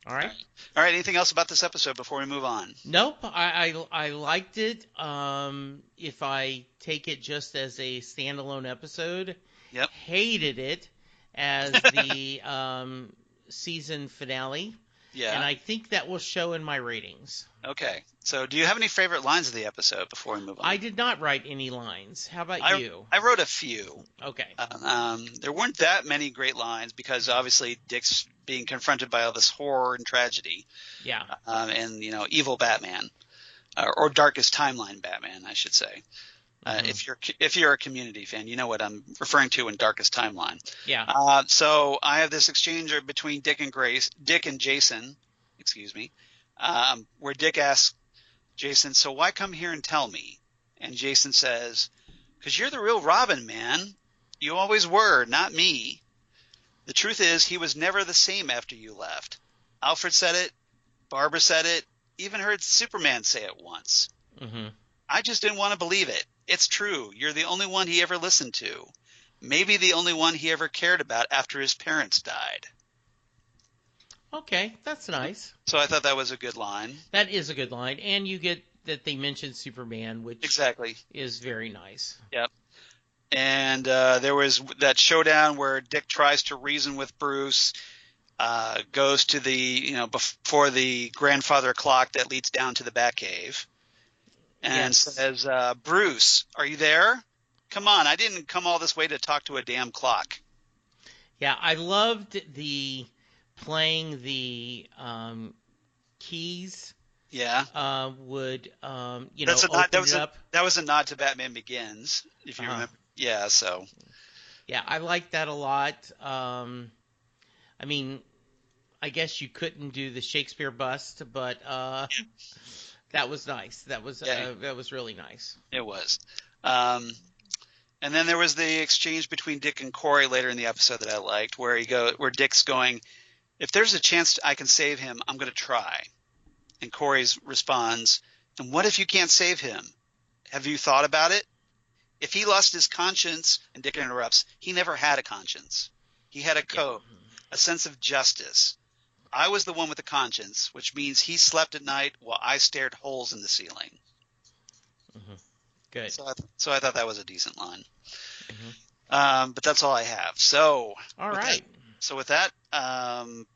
All right. All right. Anything else about this episode before we move on? Nope. I liked it. If I take it just as a standalone episode, hated it as the season finale. Yeah. And I think that will show in my ratings. Okay. So do you have any favorite lines of the episode before we move on? I did not write any lines. How about you? I wrote a few. Okay. There weren't that many great lines because obviously Dick's being confronted by all this horror and tragedy. Yeah. And evil Batman, or darkest timeline Batman, I should say. If you're a Community fan, you know what I'm referring to in Darkest Timeline. Yeah. So I have this exchange between Dick and Jason, where Dick asks Jason, "So why come here and tell me?" And Jason says, "'Cause you're the real Robin, man. You always were, not me. The truth is, he was never the same after you left. Alfred said it, Barbara said it, even heard Superman say it once. I just didn't want to believe it. It's true. You're the only one he ever listened to. Maybe the only one he ever cared about after his parents died." Okay, that's nice. So I thought that was a good line. That is a good line. And you get that they mentioned Superman, which is very nice. Yep. And there was that showdown where Dick tries to reason with Bruce, goes to the, before the grandfather clock that leads down to the Batcave. And says, "Bruce, are you there? Come on, I didn't come all this way to talk to a damn clock." Yeah, I loved playing the keys. Yeah. Would That's open it up. That was a nod to Batman Begins, if you remember. Yeah. So. Yeah, I like that a lot. I mean, I guess you couldn't do the Shakespeare bust, but. That was nice. That was really nice. It was. And then there was the exchange between Dick and Corey later in the episode that I liked, where Dick's going, "If there's a chance I can save him, I'm going to try." And Corey responds, "And what if you can't save him? Have you thought about it? If he lost his conscience," and Dick interrupts, "he never had a conscience. He had a code, a sense of justice. I was the one with the conscience, which means he slept at night while I stared holes in the ceiling." Good. So I thought that was a decent line. But that's all I have. So all right. With that,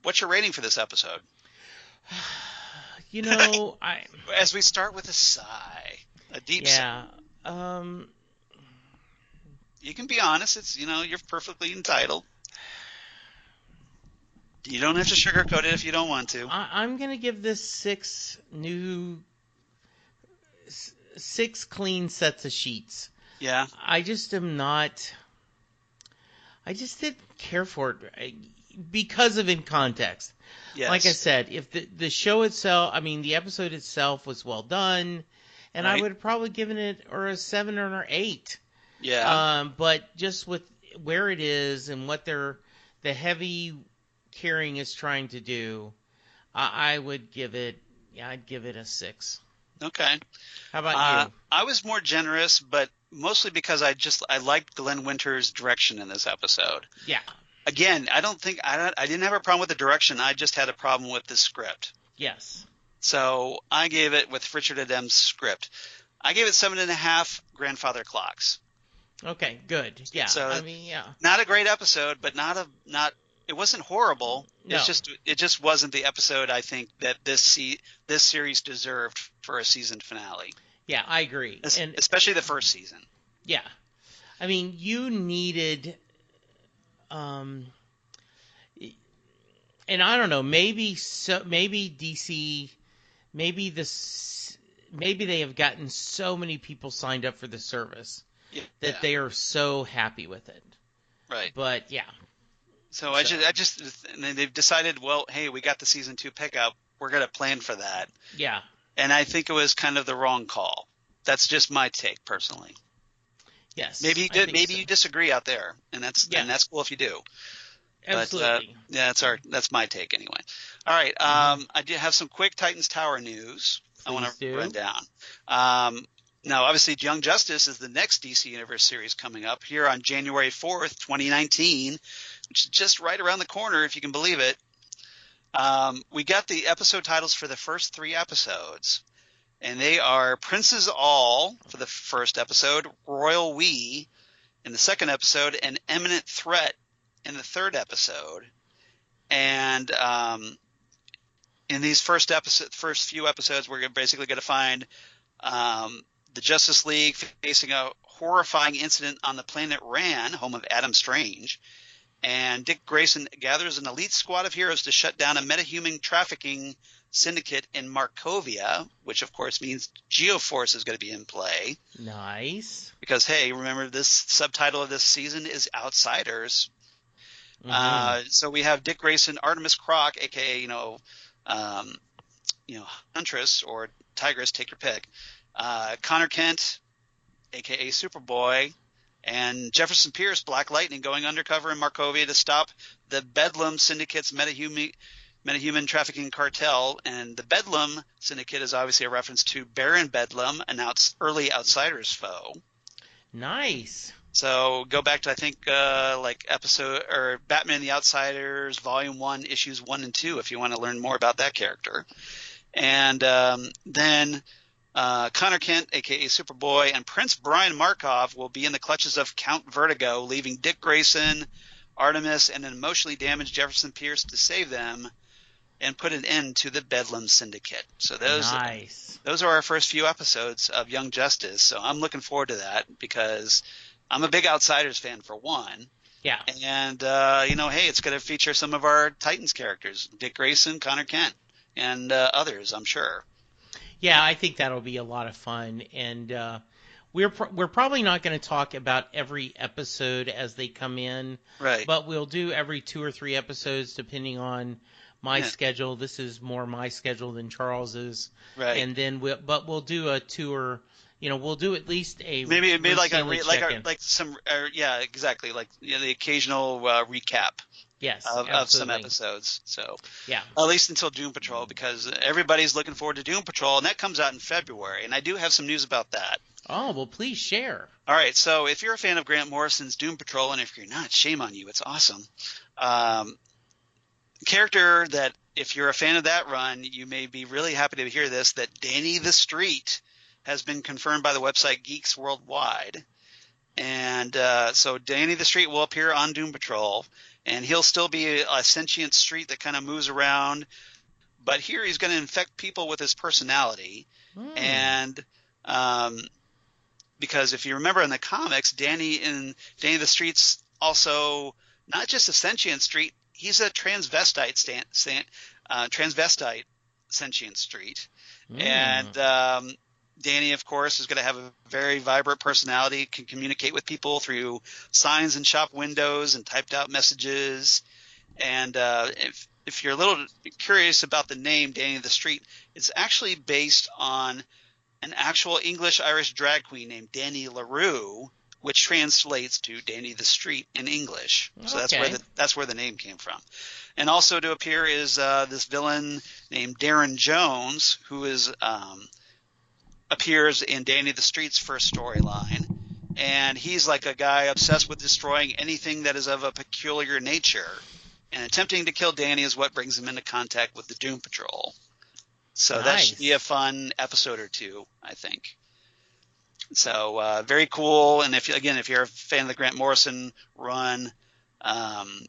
what's your rating for this episode? As we start with a sigh, a deep sigh. You can be honest. It's you're perfectly entitled. You don't have to sugarcoat it if you don't want to. I'm gonna give this six clean sets of sheets. Yeah. I just am not. I just didn't care for it because of in context. Yes. Like I said, if the show itself, I mean, the episode itself was well done, and I Right. would have probably given it or a 7 or an 8. Yeah. But just with where it is and what the heavy carrying is trying to do, I would give it. Yeah, I'd give it a 6. Okay. How about you? I was more generous, but mostly because I liked Glenn Winter's direction in this episode. Yeah. Again, I didn't have a problem with the direction. I just had a problem with the script. Yes. So I gave it with Richard Adams' script. I gave it 7.5 grandfather clocks. Okay. Good. Yeah. So I mean, yeah. not a great episode, but it wasn't horrible. No. It just wasn't the episode I think that this series deserved for a season finale. Yeah, I agree. And especially the first season. yeah. I mean, you needed and I don't know, maybe DC maybe they have gotten so many people signed up for the service that they are so happy with it. Right. But yeah. So I just and then they've decided, well, hey, we got the season 2 pickup. We're going to plan for that. Yeah. And I think it was kind of the wrong call. That's just my take personally. Yes. Maybe you disagree out there, and that's cool if you do. Absolutely. But, that's my take anyway. All right. I do have some quick Titans Tower news. I want to run down. Now, obviously, Young Justice is the next DC Universe series coming up here on January 4th, 2019, which is just right around the corner, if you can believe it. We got the episode titles for the first 3 episodes, and they are Prince's All for the first episode, Royal We in the second episode, and Imminent Threat in the third episode. And in these first few episodes, we're basically going to find the Justice League facing a horrifying incident on the planet Rann, home of Adam Strange. And Dick Grayson gathers an elite squad of heroes to shut down a metahuman trafficking syndicate in Markovia, which of course means Geoforce is going to be in play. Nice. Because, hey, remember this subtitle of this season is Outsiders. Mm-hmm. So we have Dick Grayson, Artemis Croc, aka Huntress or Tigress, take your pick. Connor Kent, aka Superboy, and Jefferson Pierce, Black Lightning, going undercover in Markovia to stop the Bedlam Syndicate's metahuman trafficking cartel. And the Bedlam Syndicate is obviously a reference to Baron Bedlam, an early Outsiders foe. Nice. So go back to, I think, episode or Batman and the Outsiders, Volume 1, Issues 1 and 2, if you want to learn more about that character. And then Connor Kent, a.k.a. Superboy, and Prince Brian Markov will be in the clutches of Count Vertigo, leaving Dick Grayson, Artemis, and an emotionally damaged Jefferson Pierce to save them and put an end to the Bedlam Syndicate. So those are our first few episodes of Young Justice. So I'm looking forward to that because I'm a big Outsiders fan, for one. Yeah. And, hey, it's going to feature some of our Titans characters, Dick Grayson, Connor Kent, and others, I'm sure. Yeah, I think that'll be a lot of fun. And we're probably not going to talk about every episode as they come in. Right. But we'll do every 2 or 3 episodes depending on my schedule. This is more my schedule than Charles's. Right. And then we'll do a tour. We'll do at least a maybe like the occasional recap. Yes, of some episodes. So yeah, at least until Doom Patrol, because everybody's looking forward to Doom Patrol, and that comes out in February. And I do have some news about that. Oh, well, please share. All right, so if you're a fan of Grant Morrison's Doom Patrol, and if you're not, shame on you, it's awesome. Character that, if you're a fan of that run, you may be really happy to hear this, that Danny the Street has been confirmed by the website Geeks Worldwide. And so Danny the Street will appear on Doom Patrol, and he'll still be a sentient street that kind of moves around. But here he's going to infect people with his personality. And because if you remember in the comics, Danny the Street's also not just a sentient street, he's a transvestite sentient street. And Danny, of course, is going to have a very vibrant personality, can communicate with people through signs in shop windows and typed out messages. And if you're a little curious about the name Danny the Street, it's actually based on an actual English-Irish drag queen named Danny LaRue, which translates to Danny the Street in English. So that's where the name came from. And also to appear is this villain named Darren Jones, who appears in Danny the Street's first storyline. And he's like a guy obsessed with destroying anything that is of a peculiar nature. And attempting to kill Danny is what brings him into contact with the Doom Patrol. So that should be a fun episode or two, I think. So very cool. And if you're a fan of the Grant Morrison run,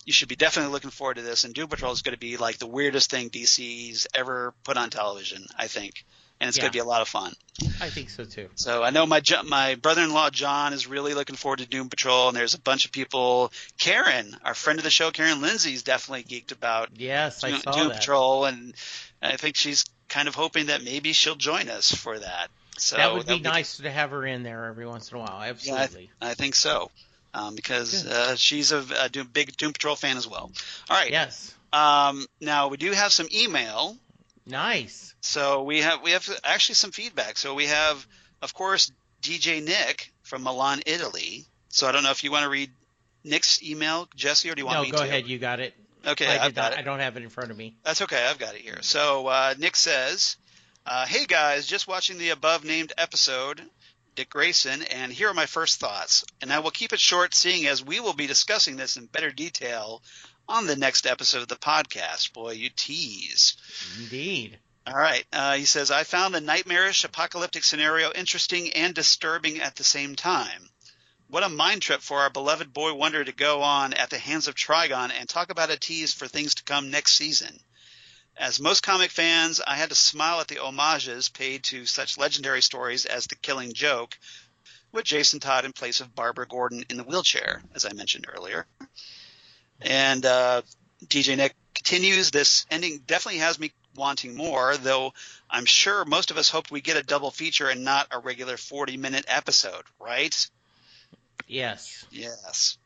you should be definitely looking forward to this. And Doom Patrol is going to be like the weirdest thing DC's ever put on television, I think. And it's going to be a lot of fun. I think so too. So I know my brother-in-law John is really looking forward to Doom Patrol, and there's a bunch of people. Karen, our friend of the show, Karen Lindsay, is definitely geeked about Doom Patrol, and I think she's kind of hoping that maybe she'll join us for that. So that would be nice to have her in there every once in a while. Absolutely. Yeah, I think so, because she's a big Doom Patrol fan as well. All right. Yes. Now we do have some email. Nice. So we have actually some feedback. So we have, of course, DJ Nick from Milan, Italy. So I don't know if you want to read Nick's email, Jesse, or do you want me to? No, go ahead. You got it. Okay, I've got it. I don't have it in front of me. That's okay. I've got it here. So Nick says, hey, guys, just watching the above-named episode, Dick Grayson, and here are my first thoughts. And I will keep it short, seeing as we will be discussing this in better detail on the next episode of the podcast. Boy, you tease. Indeed. All right. He says, I found the nightmarish apocalyptic scenario interesting and disturbing at the same time. What a mind trip for our beloved boy wonder to go on at the hands of Trigon and talk about a tease for things to come next season. As most comic fans, I had to smile at the homages paid to such legendary stories as The Killing Joke, with Jason Todd in place of Barbara Gordon in the wheelchair, as I mentioned earlier. And DJ Nick continues, this ending definitely has me wanting more, though I'm sure most of us hoped we get a double feature and not a regular 40-minute episode, right? Yes. Yes.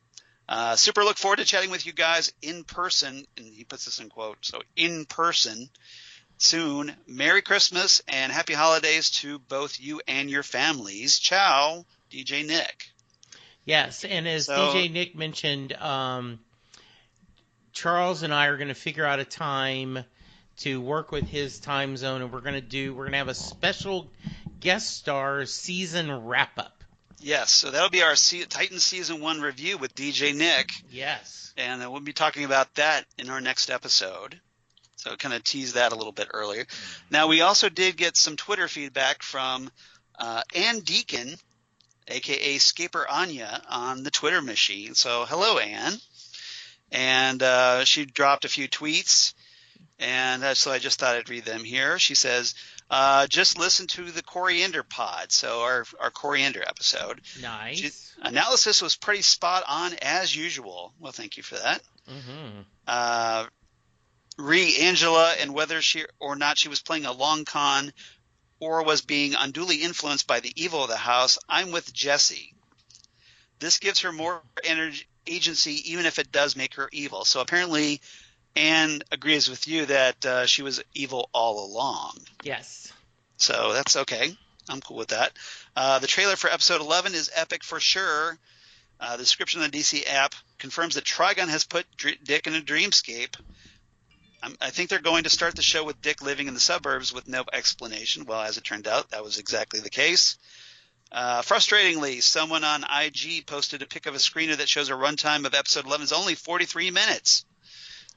Super look forward to chatting with you guys in person, and he puts this in quote, so in person soon. Merry Christmas and happy holidays to both you and your families. Ciao, DJ Nick. Yes, and as DJ Nick mentioned, Charles and I are going to figure out a time to work with his time zone, and we're going to have a special guest star season wrap up. Yes, so that'll be our Titans Season 1 review with DJ Nick. Yes. And we'll be talking about that in our next episode. So kind of tease that a little bit earlier. Now, we also did get some Twitter feedback from Ann Deacon, a.k.a. Scaper Anya, on the Twitter machine. So hello, Ann. And she dropped a few tweets, and so I just thought I'd read them here. She says, just listen to the Coriander Pod, so our Coriander episode. Nice. Analysis was pretty spot on as usual. Well, thank you for that. Mm-hmm. Angela, and whether she or not she was playing a long con or was being unduly influenced by the evil of the house, I'm with Jesse. This gives her more agency, even if it does make her evil. So apparently Anne agrees with you that she was evil all along. Yes. So that's okay. I'm cool with that. The trailer for episode 11 is epic for sure. The description on the DC app confirms that Trigon has put Dick in a dreamscape. I think they're going to start the show with Dick living in the suburbs with no explanation. Well, as it turned out, that was exactly the case. Frustratingly, someone on IG posted a pic of a screener that shows a runtime of episode 11 is only 43 minutes.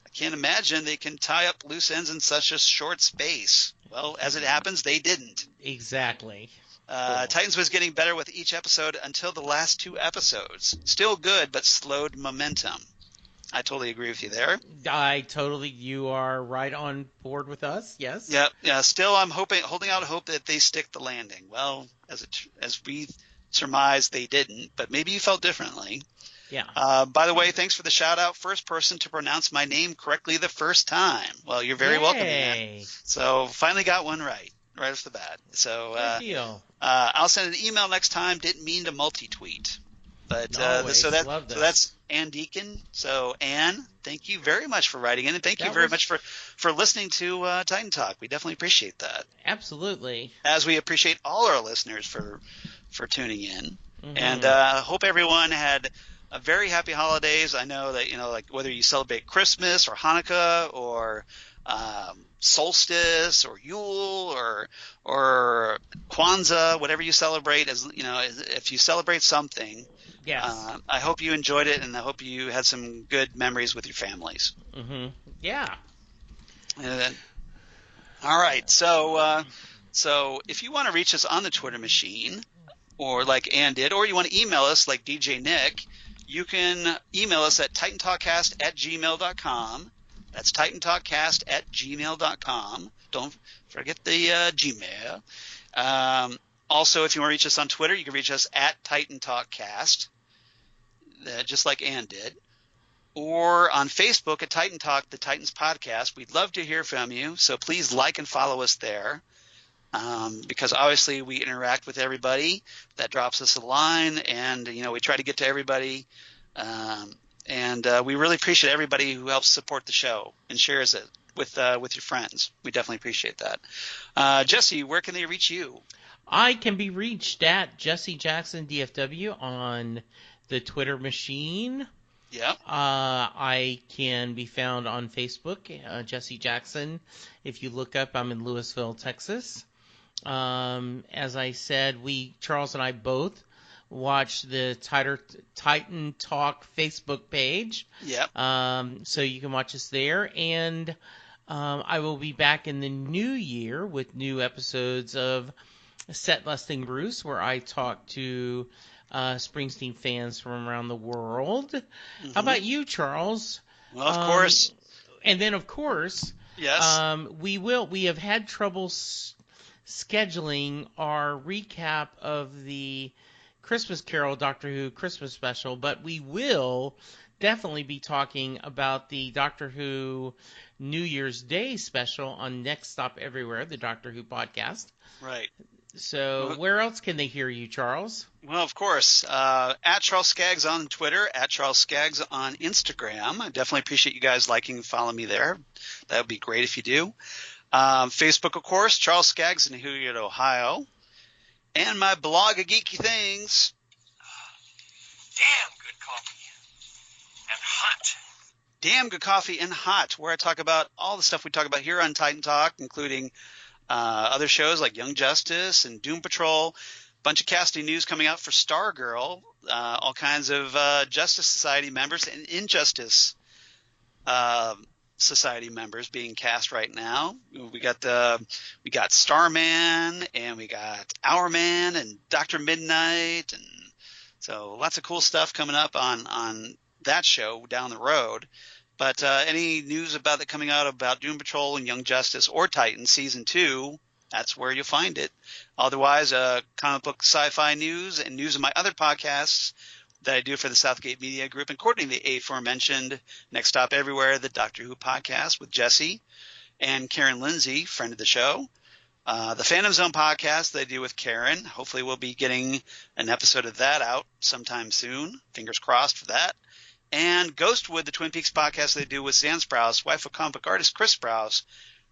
I can't imagine they can tie up loose ends in such a short space. Well, as it happens, they didn't. Exactly. Cool. Titans was getting better with each episode until the last two episodes. Still good, but slowed momentum. I totally agree with you there. You are right on board with us. Yes. Yeah. Still, I'm holding out hope that they stick the landing. Well, as we surmised, they didn't, but maybe you felt differently. Yeah. By the way, thanks for the shout out. First person to pronounce my name correctly the first time. Well, you're very welcome, man. So finally got one right off the bat. So Good deal. I'll send an email next time. Didn't mean to multi-tweet. But so that's Ann Deacon. So Ann, thank you very much for writing in, and thank you very much for listening to Titan Talk. We definitely appreciate that. Absolutely. As we appreciate all our listeners for tuning in, and hope everyone had a very happy holidays. I know that like whether you celebrate Christmas or Hanukkah or solstice or Yule or Kwanzaa, whatever you celebrate, if you celebrate something. Yes. I hope you enjoyed it, and I hope you had some good memories with your families. Mm-hmm. Yeah. All right. So if you want to reach us on the Twitter machine, or like Ann did, or you want to email us like DJ Nick, you can email us at titantalkcast@gmail.com. That's titantalkcast@gmail.com. Don't forget the Gmail. Also, if you want to reach us on Twitter, you can reach us at TitanTalkCast, just like Ann did. Or on Facebook at Titan Talk, the Titans Podcast. We'd love to hear from you, so please like and follow us there. Because obviously we interact with everybody that drops us a line, and we try to get to everybody. And we really appreciate everybody who helps support the show and shares it with your friends. We definitely appreciate that. Jesse, where can they reach you? I can be reached at Jesse Jackson DFW on the Twitter machine. Yeah. I can be found on Facebook, Jesse Jackson. If you look up, I'm in Louisville, Texas. As I said, Charles and I both watch the Titan Talk Facebook page. Yep. So you can watch us there. And I will be back in the new year with new episodes of Set Lusting Bruce, where I talk to Springsteen fans from around the world. Mm-hmm. How about you, Charles? Well, of course. And then, of course, yes, we have had trouble scheduling our recap of the Christmas Carol Doctor Who Christmas special, but we will definitely be talking about the Doctor Who New Year's Day special on Next Stop Everywhere, the Doctor Who podcast. Right. So where else can they hear you, Charles? Well, of course, at Charles Skaggs on Twitter, at Charles Skaggs on Instagram. I definitely appreciate you guys liking and following me there. That would be great if you do. Facebook, of course, Charles Skaggs in Hilliard, Ohio. And my blog of geeky things. Damn good coffee. And hot. Damn good coffee and hot, where I talk about all the stuff we talk about here on Titan Talk, including other shows like Young Justice and Doom Patrol. Bunch of casting news coming out for Stargirl. All kinds of Justice Society members and Injustice Society members being cast right now. We got Starman, and we got Hourman and Dr. Midnight, and so lots of cool stuff coming up on that show down the road. But any news about that coming out about Doom Patrol and Young Justice or Titan Season 2, that's where you'll find it. Otherwise, comic book sci-fi news and news of my other podcasts that I do for the Southgate Media Group, including the aforementioned Next Stop Everywhere, the Doctor Who podcast with Jesse and Karen Lindsay, friend of the show. The Phantom Zone podcast that I do with Karen. Hopefully we'll be getting an episode of that out sometime soon. Fingers crossed for that. And Ghostwood, the Twin Peaks podcast they do with Zan Sprouse, wife of comic book artist Chris Sprouse,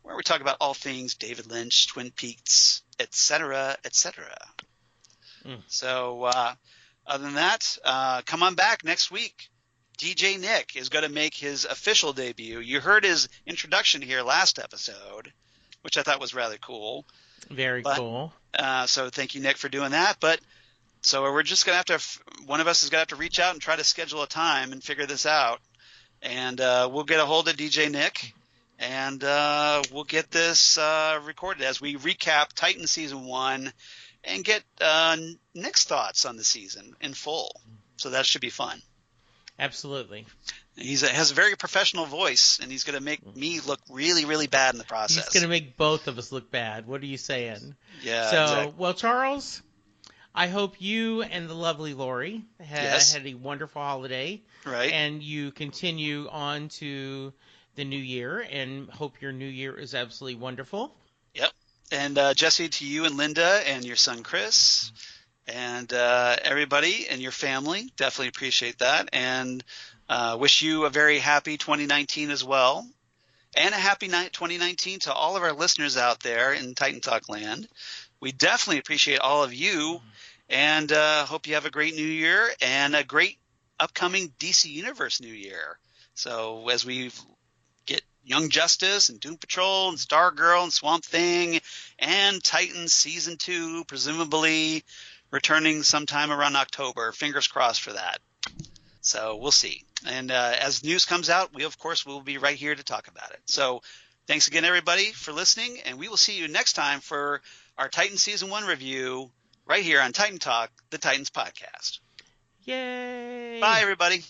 where we talk about all things David Lynch, Twin Peaks, etc., etc. So other than that, come on back next week. DJ Nick is going to make his official debut. You heard his introduction here last episode, which I thought was rather cool. Very cool. So thank you, Nick, for doing that. So we're just going to have to – one of us is going to have to reach out and try to schedule a time and figure this out. And we'll get a hold of DJ Nick, and we'll get this recorded as we recap Titan Season 1 and get Nick's thoughts on the season in full. So that should be fun. Absolutely. He has a very professional voice, and he's going to make me look really, really bad in the process. He's going to make both of us look bad. What are you saying? Yeah, So, exactly. Well, Charles, I hope you and the lovely Lori Yes. had a wonderful holiday. Right. And you continue on to the new year, and hope your new year is absolutely wonderful. Yep. And Jesse, to you and Linda and your son Chris and everybody and your family, definitely appreciate that. And wish you a very happy 2019 as well. And a happy 2019 to all of our listeners out there in Titan Talk land. We definitely appreciate all of you, and hope you have a great new year and a great upcoming DC Universe new year. So as we get Young Justice and Doom Patrol and Stargirl and Swamp Thing and Titans Season 2 presumably returning sometime around October. Fingers crossed for that. So we'll see. And as news comes out, we, of course, will be right here to talk about it. So thanks again, everybody, for listening, and we will see you next time for our Titan Season 1 review right here on Titan Talk, the Titans podcast. Yay! Bye, everybody.